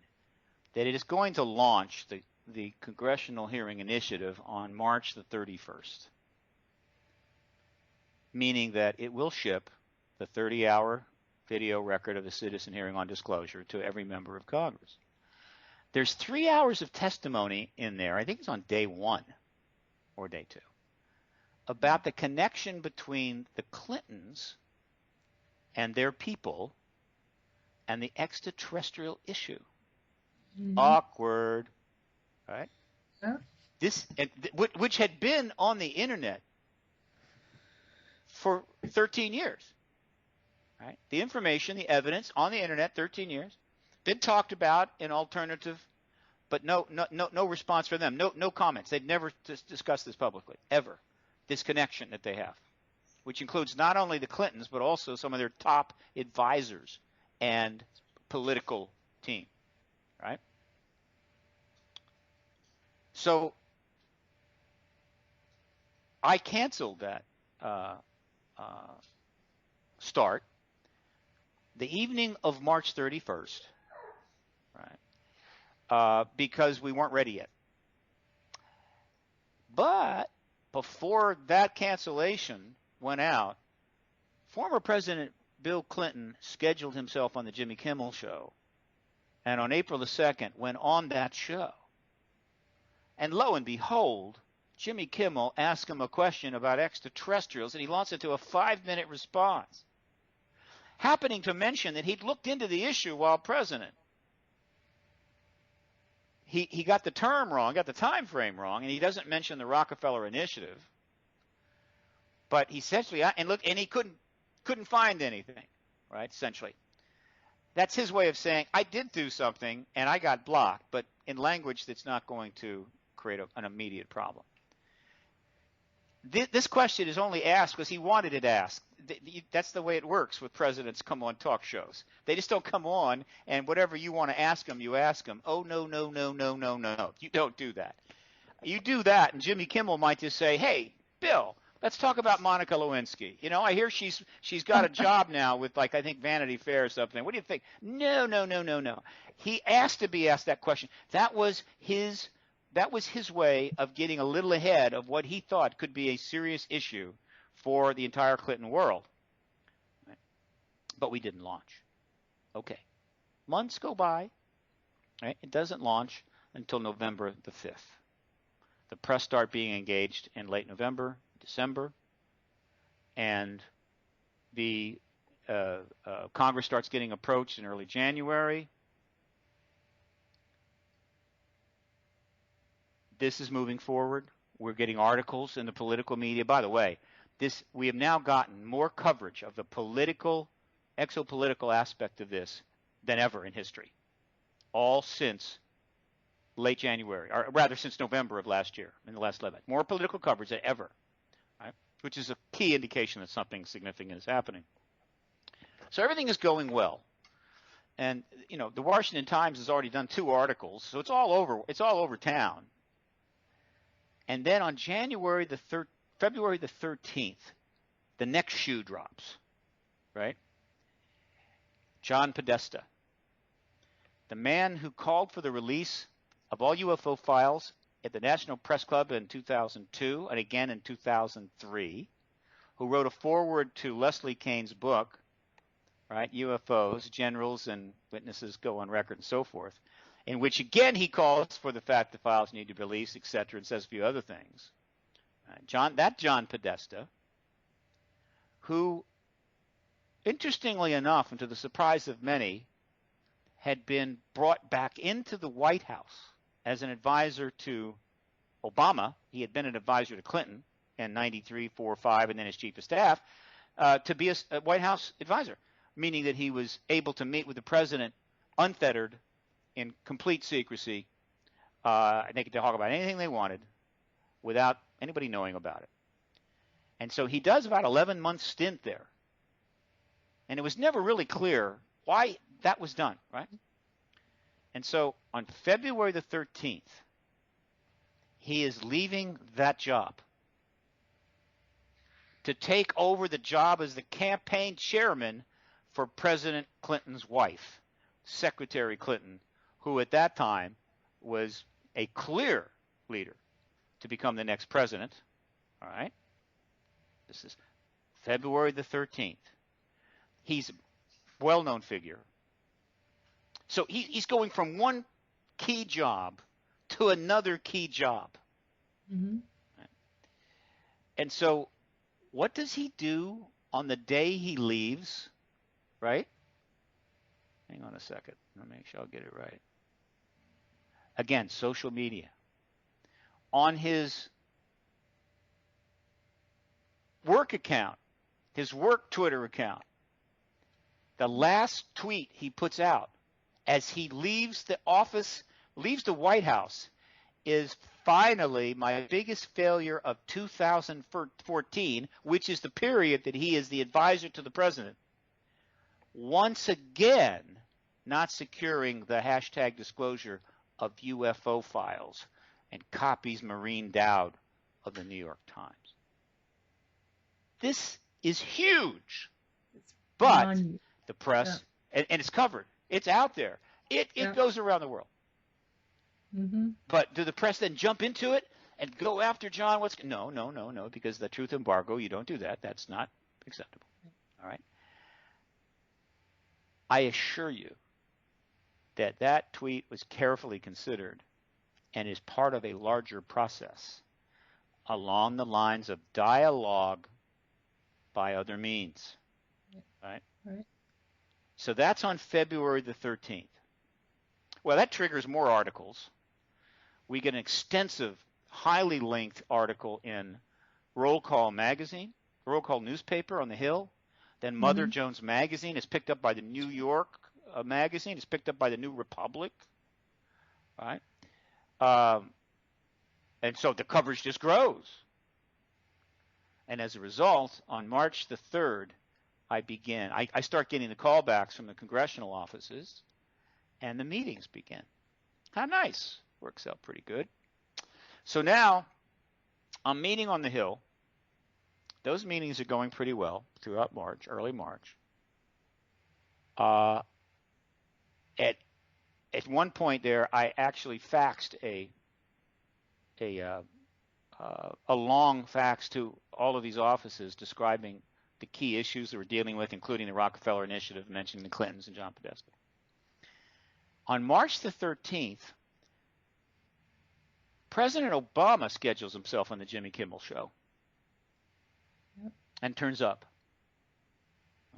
that it is going to launch the Congressional Hearing Initiative on March the 31st, meaning that it will ship the 30-hour video record of the citizen hearing on disclosure to every member of Congress. There's 3 hours of testimony in there, I think it's on day 1 or day 2, about the connection between the Clintons and their people and the extraterrestrial issue. Mm-hmm. Awkward, right? Yeah. Which had been on the internet for 13 years, right? The information, the evidence on the internet, 13 years. Been talked about in alternative, but no response from them. No comments. They've never discussed this publicly, ever. This connection that they have, which includes not only the Clintons, but also some of their top advisors and political team, right? So I canceled that start the evening of March 31st, right? Because we weren't ready yet. But before that cancellation went out, former President Bill Clinton scheduled himself on the Jimmy Kimmel show, and on April the 2nd went on that show. And lo and behold, Jimmy Kimmel asked him a question about extraterrestrials, and he launched into a 5-minute response, happening to mention that he'd looked into the issue while president. He got the term wrong, got the time frame wrong, and he doesn't mention the Rockefeller Initiative. But he essentially, and he couldn't find anything, right? Essentially, that's his way of saying I did do something and I got blocked, but in language that's not going to create an immediate problem. This question is only asked because he wanted it asked. That's the way it works with presidents come on talk shows. They just don't come on and whatever you want to ask them, you ask them. Oh, no. You don't do that. You do that, and Jimmy Kimmel might just say, hey, Bill, let's talk about Monica Lewinsky. You know, I hear she's got a job now with, like, I think Vanity Fair or something. What do you think? No. He asked to be asked that question. That was his way of getting a little ahead of what he thought could be a serious issue for the entire Clinton world. Right? But we didn't launch. Okay. Months go by. Right? It doesn't launch until November the 5th. The press start being engaged in late November, December, and the Congress starts getting approached in early January. This is moving forward. We're getting articles in the political media. By the way, we have now gotten more coverage of the exopolitical aspect of this than ever in history, all since late January, or rather since November of last year, in the last 11. More political coverage than ever, right? Which is a key indication that something significant is happening. So everything is going well. And, you know, the Washington Times has already done 2 articles, so it's all over town. And then on February the 13th, the next shoe drops, right? John Podesta, the man who called for the release of all UFO files at the National Press Club in 2002 and again in 2003, who wrote a foreword to Leslie Kean's book, right, UFOs, Generals and Witnesses Go on Record and so forth, in which again he calls for the fact the files need to be released, etc., and says a few other things. John Podesta, who, interestingly enough, and to the surprise of many, had been brought back into the White House as an advisor to Obama. He had been an advisor to Clinton in 93, 4, 5, and then as chief of staff, to be a White House advisor, meaning that he was able to meet with the president unfettered, in complete secrecy. They could talk about anything they wanted without anybody knowing about it. And so he does about 11-month stint there. And it was never really clear why that was done, right? And so on February the 13th, he is leaving that job to take over the job as the campaign chairman for President Clinton's wife, Secretary Clinton, who at that time was a clear leader to become the next president. All right? This is February the 13th. He's a well-known figure. So he's going from one key job to another key job. Mm-hmm. Right? And so what does he do on the day he leaves, right? Hang on a second. Let me make sure I'll get it right. Again, social media. On his work account, his work Twitter account, the last tweet he puts out as he leaves the office, leaves the White House, is finally my biggest failure of 2014, which is the period that he is the advisor to the president. Once again, not securing the hashtag disclosure of UFO files and copies Maureen Dowd of the New York Times. This is huge. It's But beyond, the press, and it's covered. It's out there. It goes around the world. Mm-hmm. But do the press then jump into it and go after John? No, because the truth embargo, you don't do that. That's not acceptable. All right. I assure you that that tweet was carefully considered and is part of a larger process along the lines of dialogue by other means. Right? Right. So that's on February the 13th. Well, that triggers more articles. We get an extensive, highly linked article in Roll Call magazine, Roll Call newspaper on the Hill. Then Mother Jones magazine is picked up by the New York magazine. It's picked up by the New Republic. Right? And so the coverage just grows. And as a result, on March the 3rd, I start getting the callbacks from the congressional offices, and the meetings begin. How nice. Works out pretty good. So now I'm meeting on the Hill. Those meetings are going pretty well throughout March, early March. At one point there, I actually faxed a long fax to all of these offices describing the key issues that we're dealing with, including the Rockefeller Initiative, mentioning the Clintons and John Podesta. On March the 13th, President Obama schedules himself on the Jimmy Kimmel show and turns up.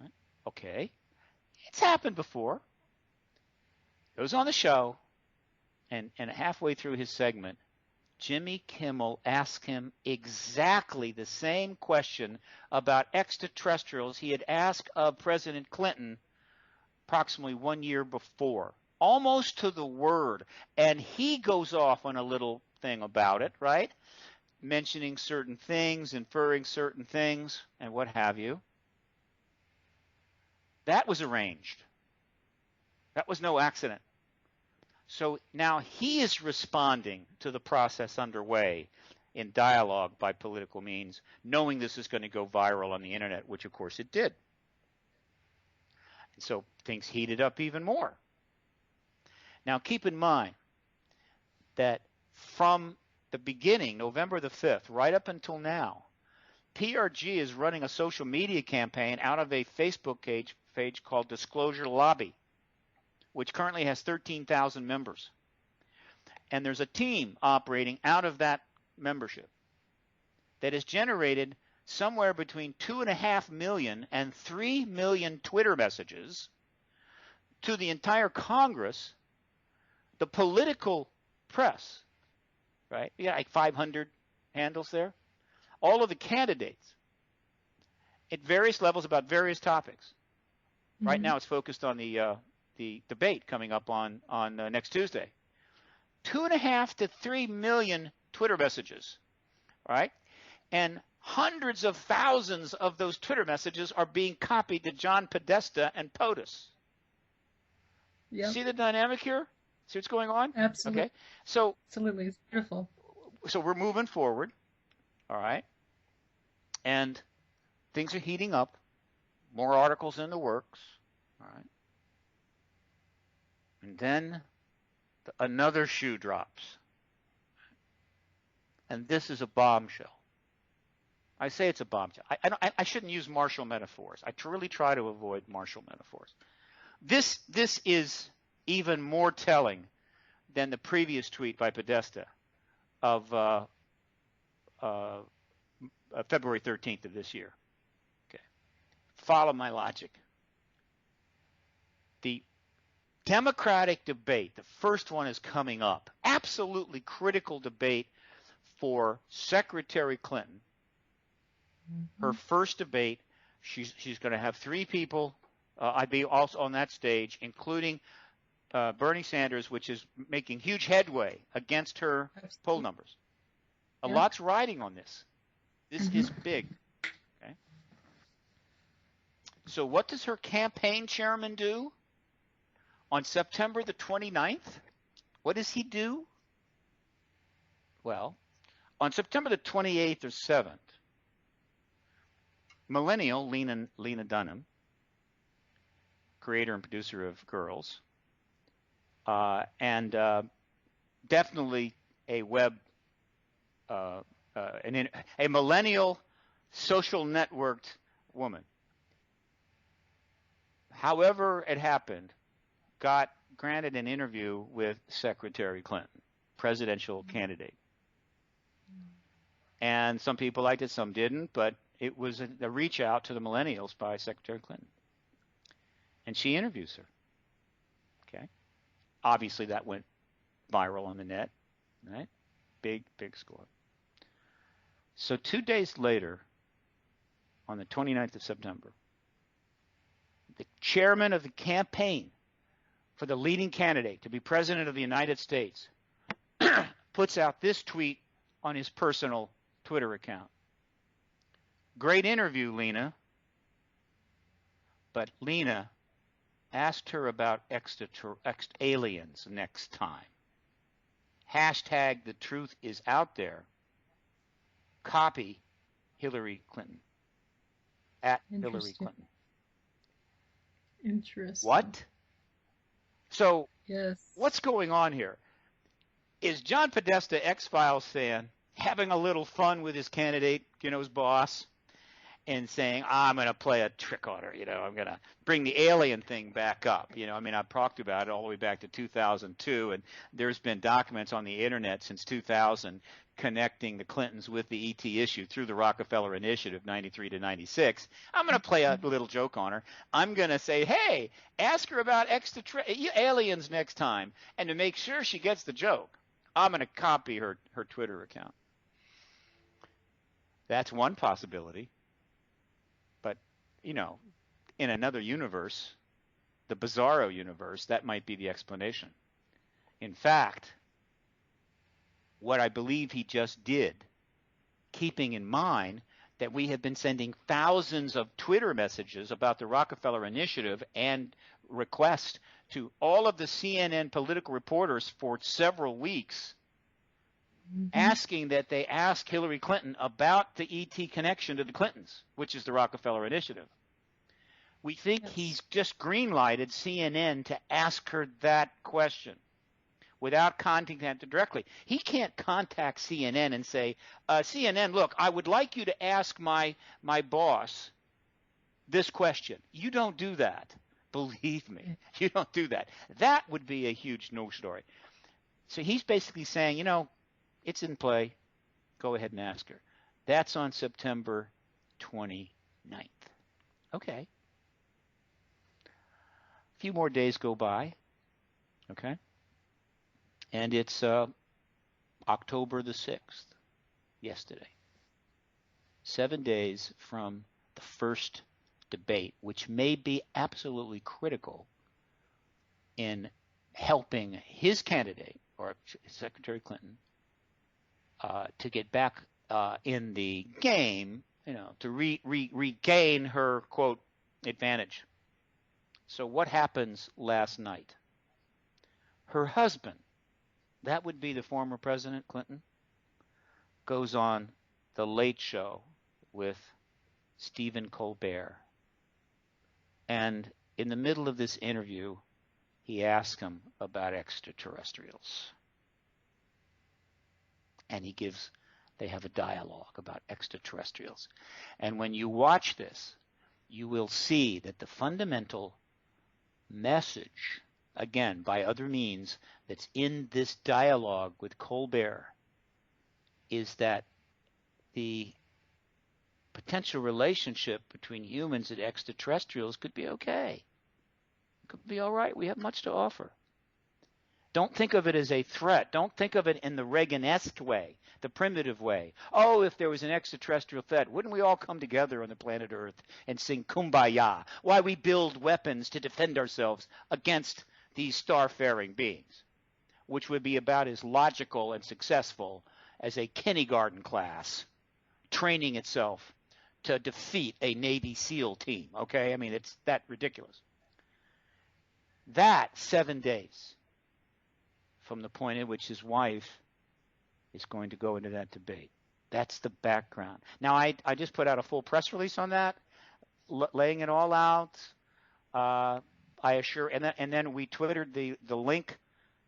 Right? Okay. It's happened before. Goes on the show, and halfway through his segment, Jimmy Kimmel asks him exactly the same question about extraterrestrials he had asked of President Clinton approximately 1 year before, almost to the word. And he goes off on a little thing about it, right? Mentioning certain things, inferring certain things, and what have you. That was arranged. That was no accident. So now he is responding to the process underway in dialogue by political means, knowing this is going to go viral on the internet, which of course it did. And so things heated up even more. Now keep in mind that from the beginning, November the 5th, right up until now, PRG is running a social media campaign out of a Facebook page called Disclosure Lobby, which currently has 13,000 members. And there's a team operating out of that membership that has generated somewhere between 2.5 million and 3 million Twitter messages to the entire Congress, the political press, right? You got like 500 handles there. All of the candidates at various levels about various topics. Mm-hmm. Right now it's focused on the debate coming up on next Tuesday. 2.5 to 3 million Twitter messages, right? And hundreds of thousands of those Twitter messages are being copied to John Podesta and POTUS. Yep. See the dynamic here? See what's going on? Absolutely. Okay. So absolutely, it's beautiful. So we're moving forward, all right? And things are heating up. More articles in the works, all right? And then another shoe drops. And this is a bombshell. I say it's a bombshell. I shouldn't use martial metaphors. I really try to avoid martial metaphors. This is even more telling than the previous tweet by Podesta of February 13th of this year. Okay. Follow my logic. The Democratic debate, the first one is coming up. Absolutely critical debate for Secretary Clinton. Mm-hmm. Her first debate, she's going to have 3 people. I'd be also on that stage, including Bernie Sanders, which is making huge headway against her poll numbers. A lot's riding on this. This is big. Okay. So what does her campaign chairman do? On September the 29th, what does he do? Well, on September the 28th or 7th, millennial Lena Dunham, creator and producer of Girls, and definitely a web, a millennial social networked woman. However it happened, got granted an interview with Secretary Clinton, presidential candidate. And some people liked it, some didn't, but it was a reach out to the millennials by Secretary Clinton. And she interviews her. Okay. Obviously that went viral on the net, right? Big score. So 2 days later, on the 29th of September, the chairman of the campaign for the leading candidate to be president of the United States puts out this tweet on his personal Twitter account. Great interview, Lena. But Lena asked her about aliens next time. Hashtag the truth is out there. Copy Hillary Clinton. At Hillary Clinton. Interesting. What? So, yes. What's going on here? Is John Podesta, X-Files fan, having a little fun with his candidate, his boss, and saying, I'm going to play a trick on her, I'm going to bring the alien thing back up. I've talked about it all the way back to 2002, and there's been documents on the internet since 2000 connecting the Clintons with the ET issue through the Rockefeller Initiative, 93 to 96. I'm going to play a little joke on her. I'm going to say, hey, ask her about aliens next time. And to make sure she gets the joke, I'm going to copy her Twitter account. That's one possibility. But, in another universe, the Bizarro universe, that might be the explanation. In fact, what I believe he just did, keeping in mind that we have been sending thousands of Twitter messages about the Rockefeller Initiative and requests to all of the CNN political reporters for several weeks, asking that they ask Hillary Clinton about the ET connection to the Clintons, which is the Rockefeller Initiative. We think he's just green-lighted CNN to ask her that question without contacting them directly. He can't contact CNN and say, CNN, look, I would like you to ask my boss this question. You don't do that. Believe me, you don't do that. That would be a huge news story. So he's basically saying, it's in play. Go ahead and ask her. That's on September 29th. Okay. A few more days go by. Okay. And it's October the 6th, yesterday. 7 days from the first debate, which may be absolutely critical in helping his candidate, or Secretary Clinton, to get back in the game, to regain her, quote, advantage. So what happens last night? Her husband, that would be the former President Clinton, goes on The Late Show with Stephen Colbert. And in the middle of this interview, he asks him about extraterrestrials. And they have a dialogue about extraterrestrials. And when you watch this, you will see that the fundamental message, again, by other means, that's in this dialogue with Colbert is that the potential relationship between humans and extraterrestrials could be okay. It could be all right. We have much to offer. Don't think of it as a threat. Don't think of it in the Reagan-esque way, the primitive way. Oh, if there was an extraterrestrial threat, wouldn't we all come together on the planet Earth and sing Kumbaya? Why we build weapons to defend ourselves against these starfaring beings, which would be about as logical and successful as a kindergarten class training itself to defeat a Navy SEAL team. Okay? It's that ridiculous. That 7 days from the point at which his wife is going to go into that debate. That's the background. Now, I just put out a full press release on that, laying it all out. I assure, and then we twittered the link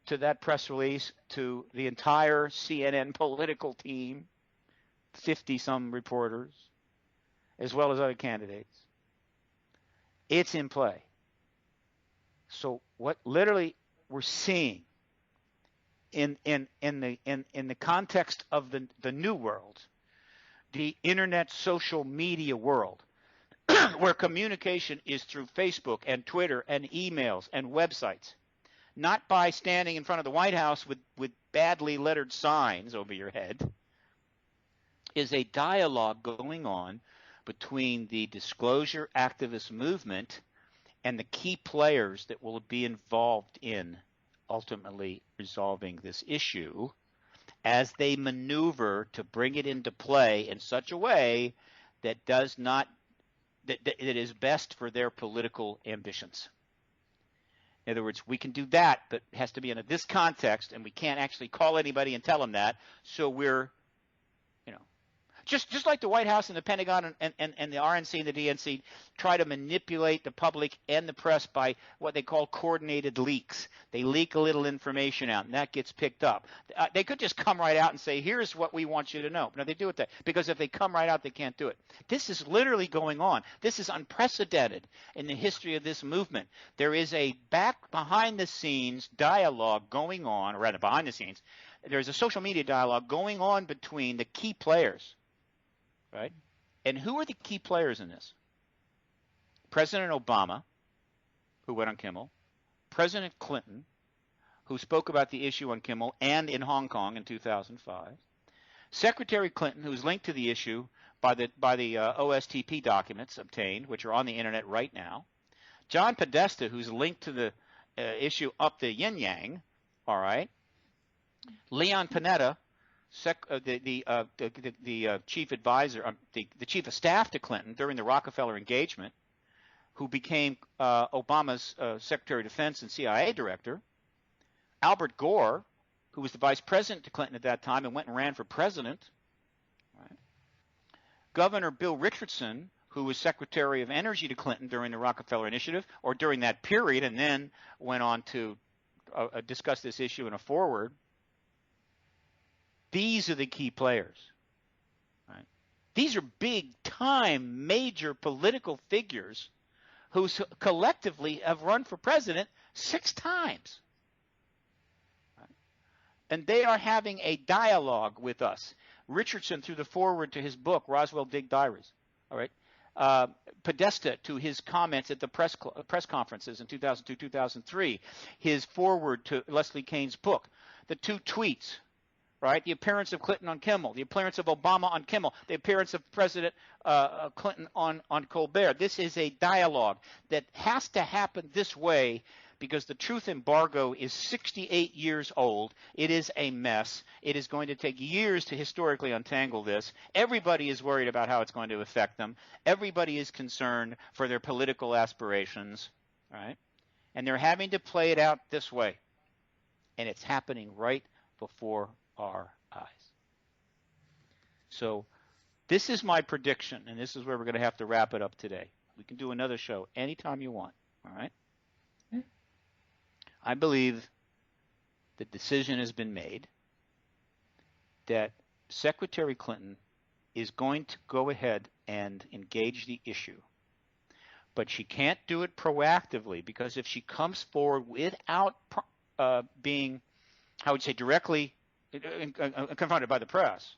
to that press release to the entire CNN political team, 50-some reporters, as well as other candidates. It's in play. So what literally we're seeing in the context of the new world, the internet social media world, where communication is through Facebook and Twitter and emails and websites, not by standing in front of the White House with badly lettered signs over your head, is a dialogue going on between the disclosure activist movement and the key players that will be involved in ultimately resolving this issue as they maneuver to bring it into play in such a way that is best for their political ambitions. In other words, we can do that, but it has to be in this context, and we can't actually call anybody and tell them that. So we're, just like the White House and the Pentagon and the RNC and the DNC try to manipulate the public and the press by what they call coordinated leaks. They leak a little information out, and that gets picked up. They could just come right out and say, here's what we want you to know. No, they do it that because if they come right out, they can't do it. This is literally going on. This is unprecedented in the history of this movement. There is a behind-the-scenes dialogue going on, or rather behind the scenes. There's a social media dialogue going on between the key players. Right? And who are the key players in this? President Obama, who went on Kimmel, President Clinton, who spoke about the issue on Kimmel and in Hong Kong in 2005, Secretary Clinton, who's linked to the issue by the OSTP documents obtained, which are on the internet right now, John Podesta, who's linked to the issue up the yin-yang, all right, Leon Panetta, the chief advisor, the chief of staff to Clinton during the Rockefeller engagement, who became Obama's Secretary of Defense and CIA director, Albert Gore, who was the vice president to Clinton at that time and went and ran for president, right? Governor Bill Richardson, who was Secretary of Energy to Clinton during the Rockefeller Initiative, or during that period, and then went on to discuss this issue in a forward. These are the key players. Right? These are big-time, major political figures who collectively have run for president 6 times. Right? And they are having a dialogue with us. Richardson, through the foreword to his book, Roswell Dig Diaries. All right. Podesta, to his comments at the press conferences in 2002, 2003. His foreword to Leslie Kane's book. The 2 tweets. Right, the appearance of Clinton on Kimmel, the appearance of Obama on Kimmel, the appearance of President Clinton on Colbert. This is a dialogue that has to happen this way because the truth embargo is 68 years old. It is a mess. It is going to take years to historically untangle this. Everybody is worried about how it's going to affect them. Everybody is concerned for their political aspirations, right? And they're having to play it out this way. And it's happening right before our eyes. So this is my prediction, and this is where we're going to have to wrap it up today. We can do another show anytime you want, all right? Okay. I believe the decision has been made that Secretary Clinton is going to go ahead and engage the issue, but she can't do it proactively because if she comes forward without being, I would say, directly confronted by the press,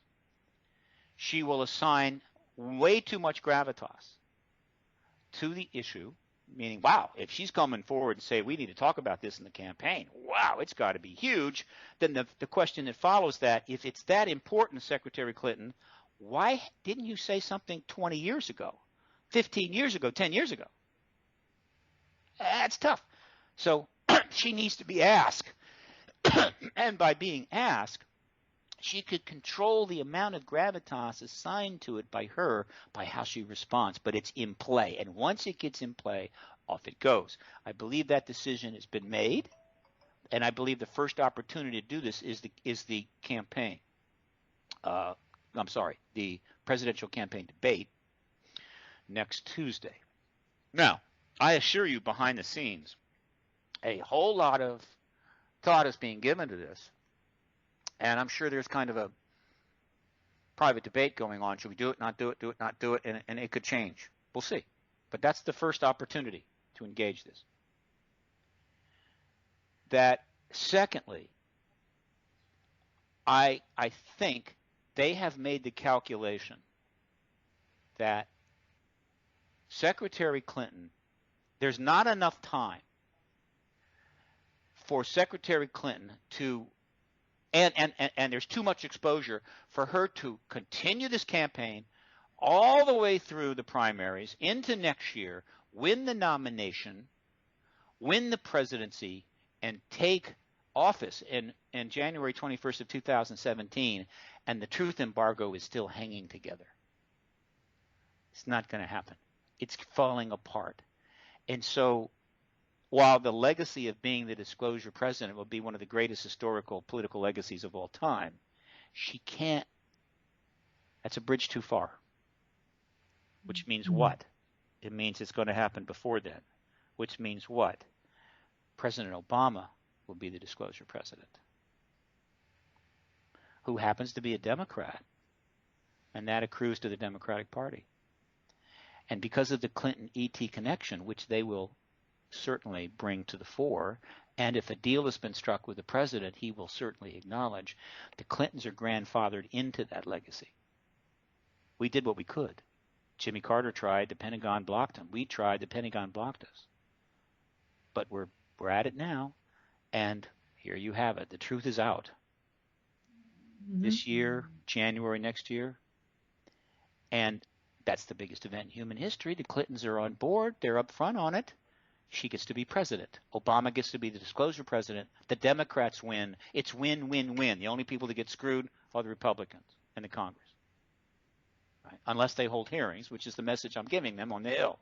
she will assign way too much gravitas to the issue, meaning, wow, if she's coming forward and say, we need to talk about this in the campaign, wow, it's got to be huge. Then the question that follows that, if it's that important, Secretary Clinton, why didn't you say something 20 years ago, 15 years ago, 10 years ago? That's tough. So she needs to be asked. And by being asked, she could control the amount of gravitas assigned to it by her by how she responds. But it's in play. And once it gets in play, off it goes. I believe that decision has been made. And I believe the first opportunity to do this is the campaign. the presidential campaign debate next Tuesday. Now, I assure you, behind the scenes, a whole lot of thought is being given to this, and I'm sure there's kind of a private debate going on. Should we do it, not do it, do it, not do it, and it could change. We'll see. But that's the first opportunity to engage this. That, secondly, I think they have made the calculation that Secretary Clinton, there's not enough time for Secretary Clinton to, and there's too much exposure for her to continue this campaign all the way through the primaries into next year, win the nomination, win the presidency, and take office in January 21st of 2017, and the truth embargo is still hanging together. It's not going to happen. It's falling apart. And so while the legacy of being the disclosure president will be one of the greatest historical political legacies of all time, she can't. That's a bridge too far. Which means what? It means it's going to happen before then. Which means what? President Obama will be the disclosure president, who happens to be a Democrat, and that accrues to the Democratic Party. And because of the Clinton ET connection, which they will certainly bring to the fore, and if a deal has been struck with the president, he will certainly acknowledge, the Clintons are grandfathered into that legacy. We did what we could. Jimmy Carter tried, the Pentagon blocked him. We tried, the Pentagon blocked us. But we're at it now, and here you have it. The truth is out. This year, January next year, and that's the biggest event in human history. The Clintons are on board. They're up front on it. She gets to be president. Obama gets to be the disclosure president. The Democrats win. It's win, win, win. The only people that get screwed are the Republicans and the Congress. Right? Unless they hold hearings, which is the message I'm giving them on the Hill.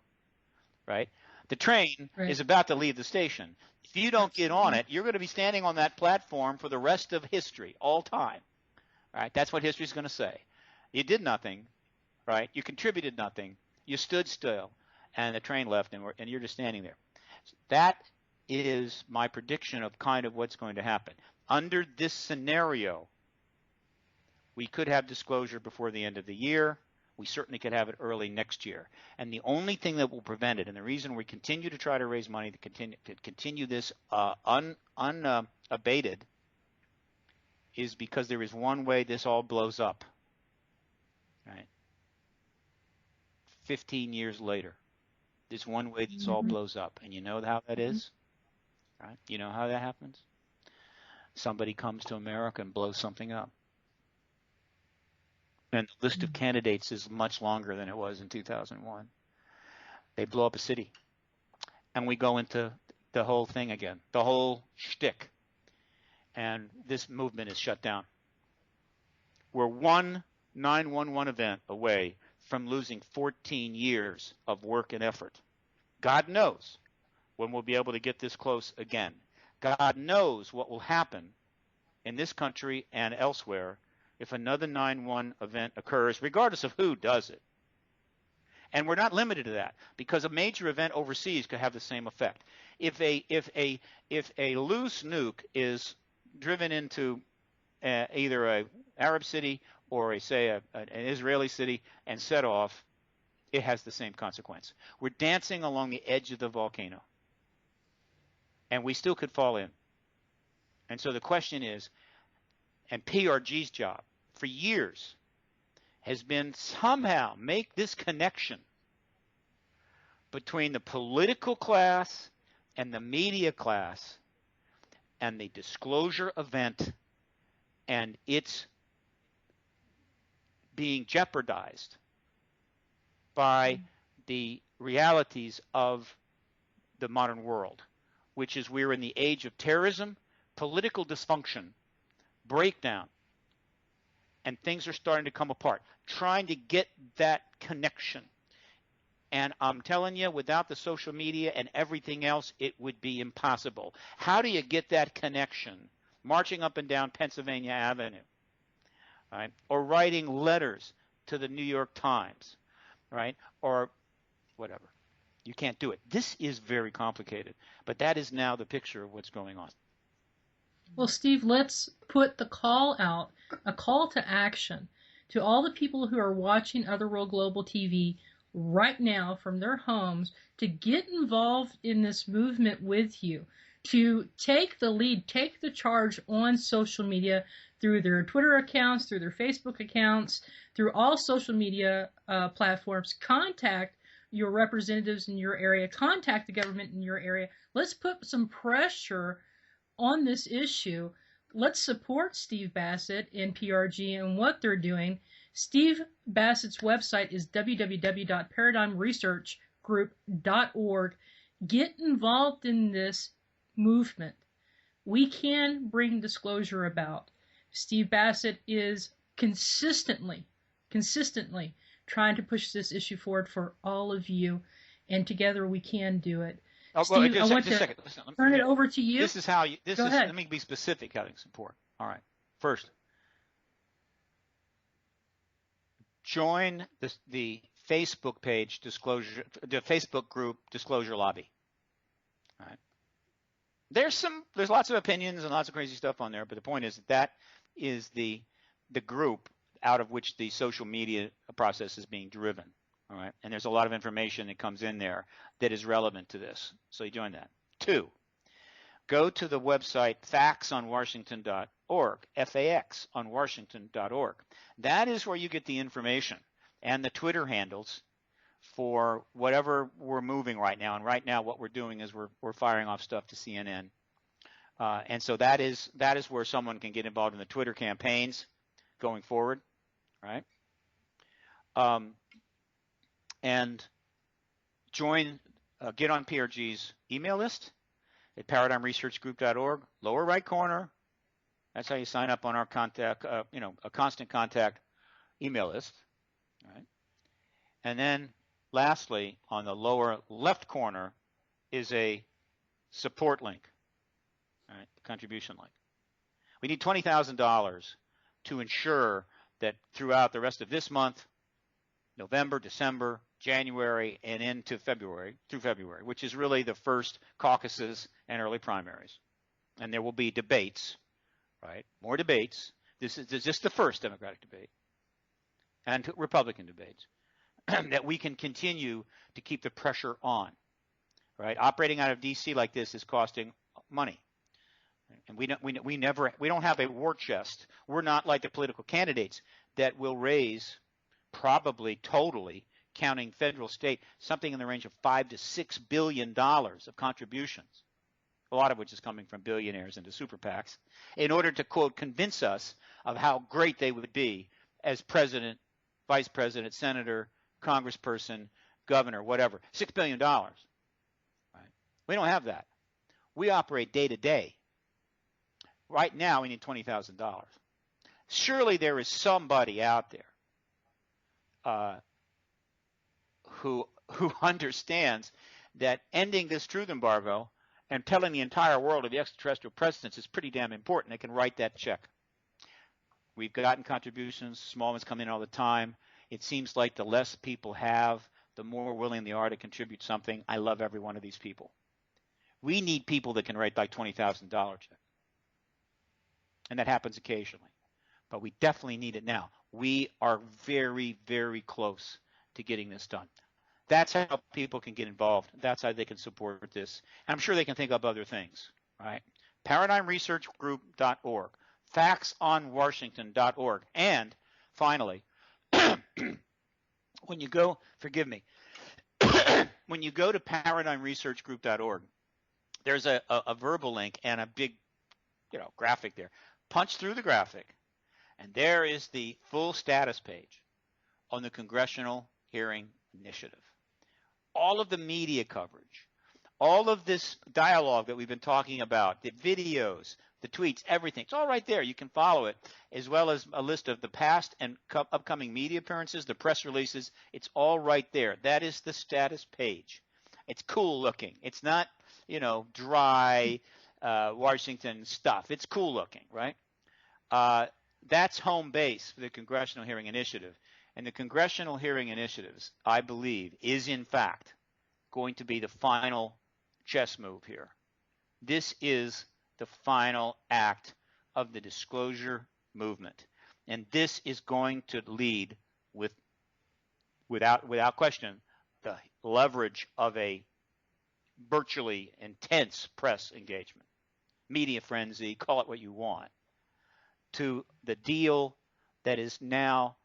Right? The train is about to leave the station. If you don't get on it, you're going to be standing on that platform for the rest of history, all time. Right? That's what history is going to say. You did nothing. Right? You contributed nothing. You stood still, and the train left, and you're just standing there. So that is my prediction of kind of what's going to happen. Under this scenario, we could have disclosure before the end of the year. We certainly could have it early next year. And the only thing that will prevent it, and the reason we continue to try to raise money to continue this unabated, is because there is one way this all blows up. Right? 15 years later, there's one way this all blows up. And you know how that is? Right? You know how that happens? Somebody comes to America and blows something up. And the list of candidates is much longer than it was in 2001. They blow up a city. And we go into the whole thing again, the whole shtick. And this movement is shut down. We're one 911 event away from losing 14 years of work and effort. God knows when we'll be able to get this close again. God knows what will happen in this country and elsewhere if another 9/11 event occurs, regardless of who does it. And we're not limited to that, because a major event overseas could have the same effect. If a loose nuke is driven into either an Arab city or an Israeli city and set off, it has the same consequence. We're dancing along the edge of the volcano, and we still could fall in. And so the question is, and PRG's job for years has been somehow make this connection between the political class and the media class and the disclosure event and its being jeopardized by the realities of the modern world, which is we're in the age of terrorism, political dysfunction, breakdown, and things are starting to come apart, trying to get that connection. And I'm telling you, without the social media and everything else, it would be impossible. How do you get that connection? Marching up and down Pennsylvania Avenue, right? Or writing letters to the New York Times, right? Or whatever. You can't do it. This is very complicated, but that is now the picture of what's going on. Well, Steve, let's put the call out, a call to action to all the people who are watching Other World Global TV right now from their homes to get involved in this movement with you, to take the lead, take the charge on social media through their Twitter accounts, through their Facebook accounts, through all social media platforms. Contact your representatives in your area, contact the government in your area. Let's put some pressure on this issue. Let's support Steve Bassett and PRG and what they're doing. Steve Bassett's website is www.paradigmresearchgroup.org. Get involved in this movement. We can bring disclosure about. Steve Bassett is consistently trying to push this issue forward for all of you, and together we can do it. Oh, Steve, well, I want to turn it over to you. This is how you. Go ahead. Let me be specific. How to support. All right. First, join the Facebook page disclosure, the Facebook group Disclosure Lobby. All right. There's lots of opinions and lots of crazy stuff on there, but the point is that is the group out of which the social media process is being driven. All right. And there's a lot of information that comes in there that is relevant to this. So you join that. 2, go to the website factsonwashington.org, FAX-on-Washington.org. That is where you get the information and the Twitter handles for whatever we're moving right now. And right now what we're doing is we're firing off stuff to CNN. And so that is where someone can get involved in the Twitter campaigns going forward, right? And join, get on PRG's email list at paradigmresearchgroup.org, lower right corner. That's how you sign up on our contact, a constant contact email list, right? And then lastly, on the lower left corner is a support link, right? Contribution link. We need $20,000 to ensure that throughout the rest of this month, November, December, January, and into February, through February, which is really the first caucuses and early primaries. And there will be debates, right? More debates. This is just the first Democratic debate and Republican debates that we can continue to keep the pressure on, right? Operating out of D.C. like this is costing money. And we don't have a war chest. We're not like the political candidates that will raise probably totally, counting federal, state, something in the range of $5 to $6 billion of contributions, a lot of which is coming from billionaires into super PACs, in order to, quote, convince us of how great they would be as president, vice president, senator, congressperson, governor, whatever. $6 billion. Right? We don't have that. We operate day to day. Right now, we need $20,000. Surely there is somebody out there who understands that ending this truth embargo and telling the entire world of the extraterrestrial presence is pretty damn important. They can write that check. We've gotten contributions. Small ones come in all the time. It seems like the less people have, the more willing they are to contribute something. I love every one of these people. We need people that can write like $20,000 check. And that happens occasionally. But we definitely need it now. We are very, very close to getting this done. That's how people can get involved. That's how they can support this. And I'm sure they can think of other things, right? ParadigmResearchGroup.org, FactsOnWashington.org. And finally, when you go, forgive me, when you go to ParadigmResearchGroup.org, there's a verbal link and a big, graphic there. Punch through the graphic, and there is the full status page on the Congressional Hearing Initiative. All of the media coverage, all of this dialogue that we've been talking about, the videos, the tweets, everything, it's all right there. You can follow it, as well as a list of the past and upcoming media appearances, the press releases. It's all right there. That is the status page. It's cool looking. It's not, dry Washington stuff. It's cool looking, right? that's home base for the Congressional Hearing Initiative. And the Congressional Hearing Initiatives, I believe, is in fact going to be the final chess move here. This is the final act of the disclosure movement. And this is going to lead without question, the leverage of a virtually intense press engagement, media frenzy, call it what you want, to the deal that is now,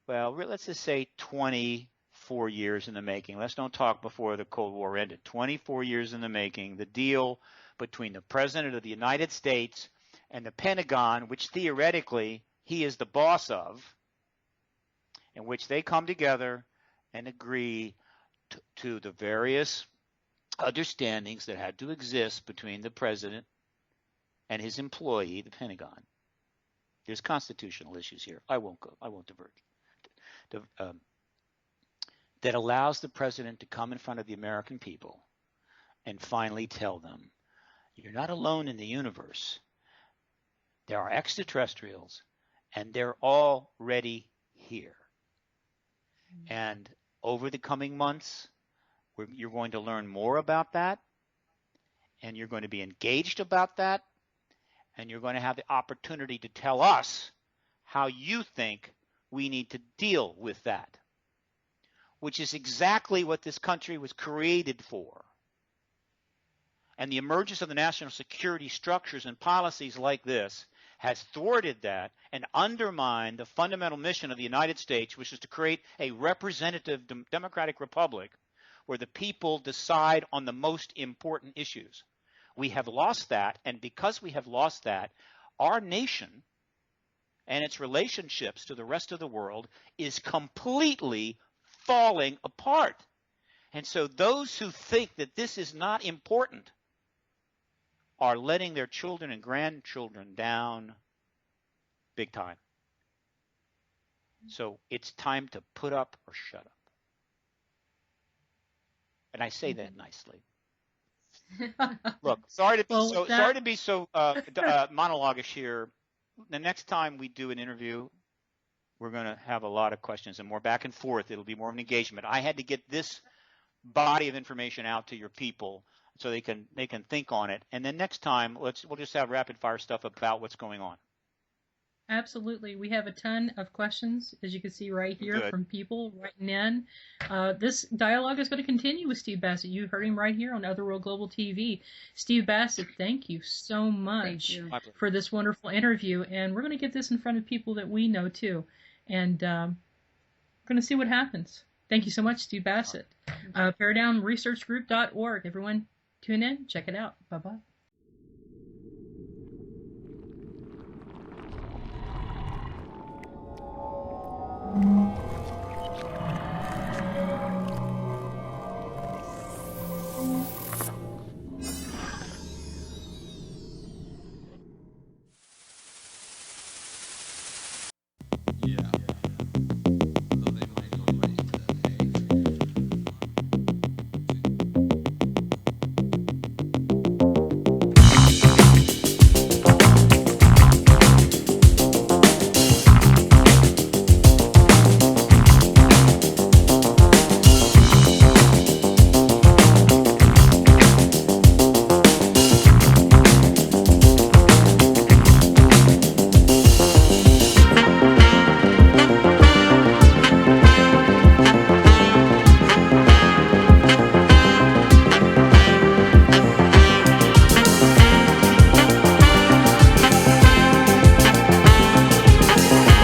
well, let's just say 24 years in the making. Let's don't talk before the Cold War ended. 24 years in the making, the deal between the President of the United States and the Pentagon, which theoretically he is the boss of, in which they come together and agree to the various understandings that had to exist between the President and his employee, the Pentagon. There's constitutional issues here. I won't diverge. That allows the President to come in front of the American people and finally tell them, you're not alone in the universe. There are extraterrestrials, and they're already here. And over the coming months, you're going to learn more about that, and you're going to be engaged about that, and you're going to have the opportunity to tell us how you think we need to deal with that, which is exactly what this country was created for. And the emergence of the national security structures and policies like this has thwarted that and undermined the fundamental mission of the United States, which is to create a representative democratic republic where the people decide on the most important issues. We have lost that, and because we have lost that, our nation and its relationships to the rest of the world is completely falling apart. And so those who think that this is not important are letting their children and grandchildren down big time. So it's time to put up or shut up. And I say that nicely. Look, sorry to be so monologish here. The next time we do an interview, we're going to have a lot of questions and more back and forth. It'll be more of an engagement. I had to get this body of information out to your people so they can think on it. And then next time, we'll just have rapid fire stuff about what's going on. Absolutely. We have a ton of questions, as you can see right here, Good. from people writing in. This dialogue is going to continue with Steve Bassett. You heard him right here on Otherworld Global TV. Steve Bassett, thank you so much for this wonderful interview. And we're going to get this in front of people that we know, too. And we're going to see what happens. Thank you so much, Steve Bassett. ParadigmResearchGroup.org. Everyone, tune in. Check it out. Bye-bye.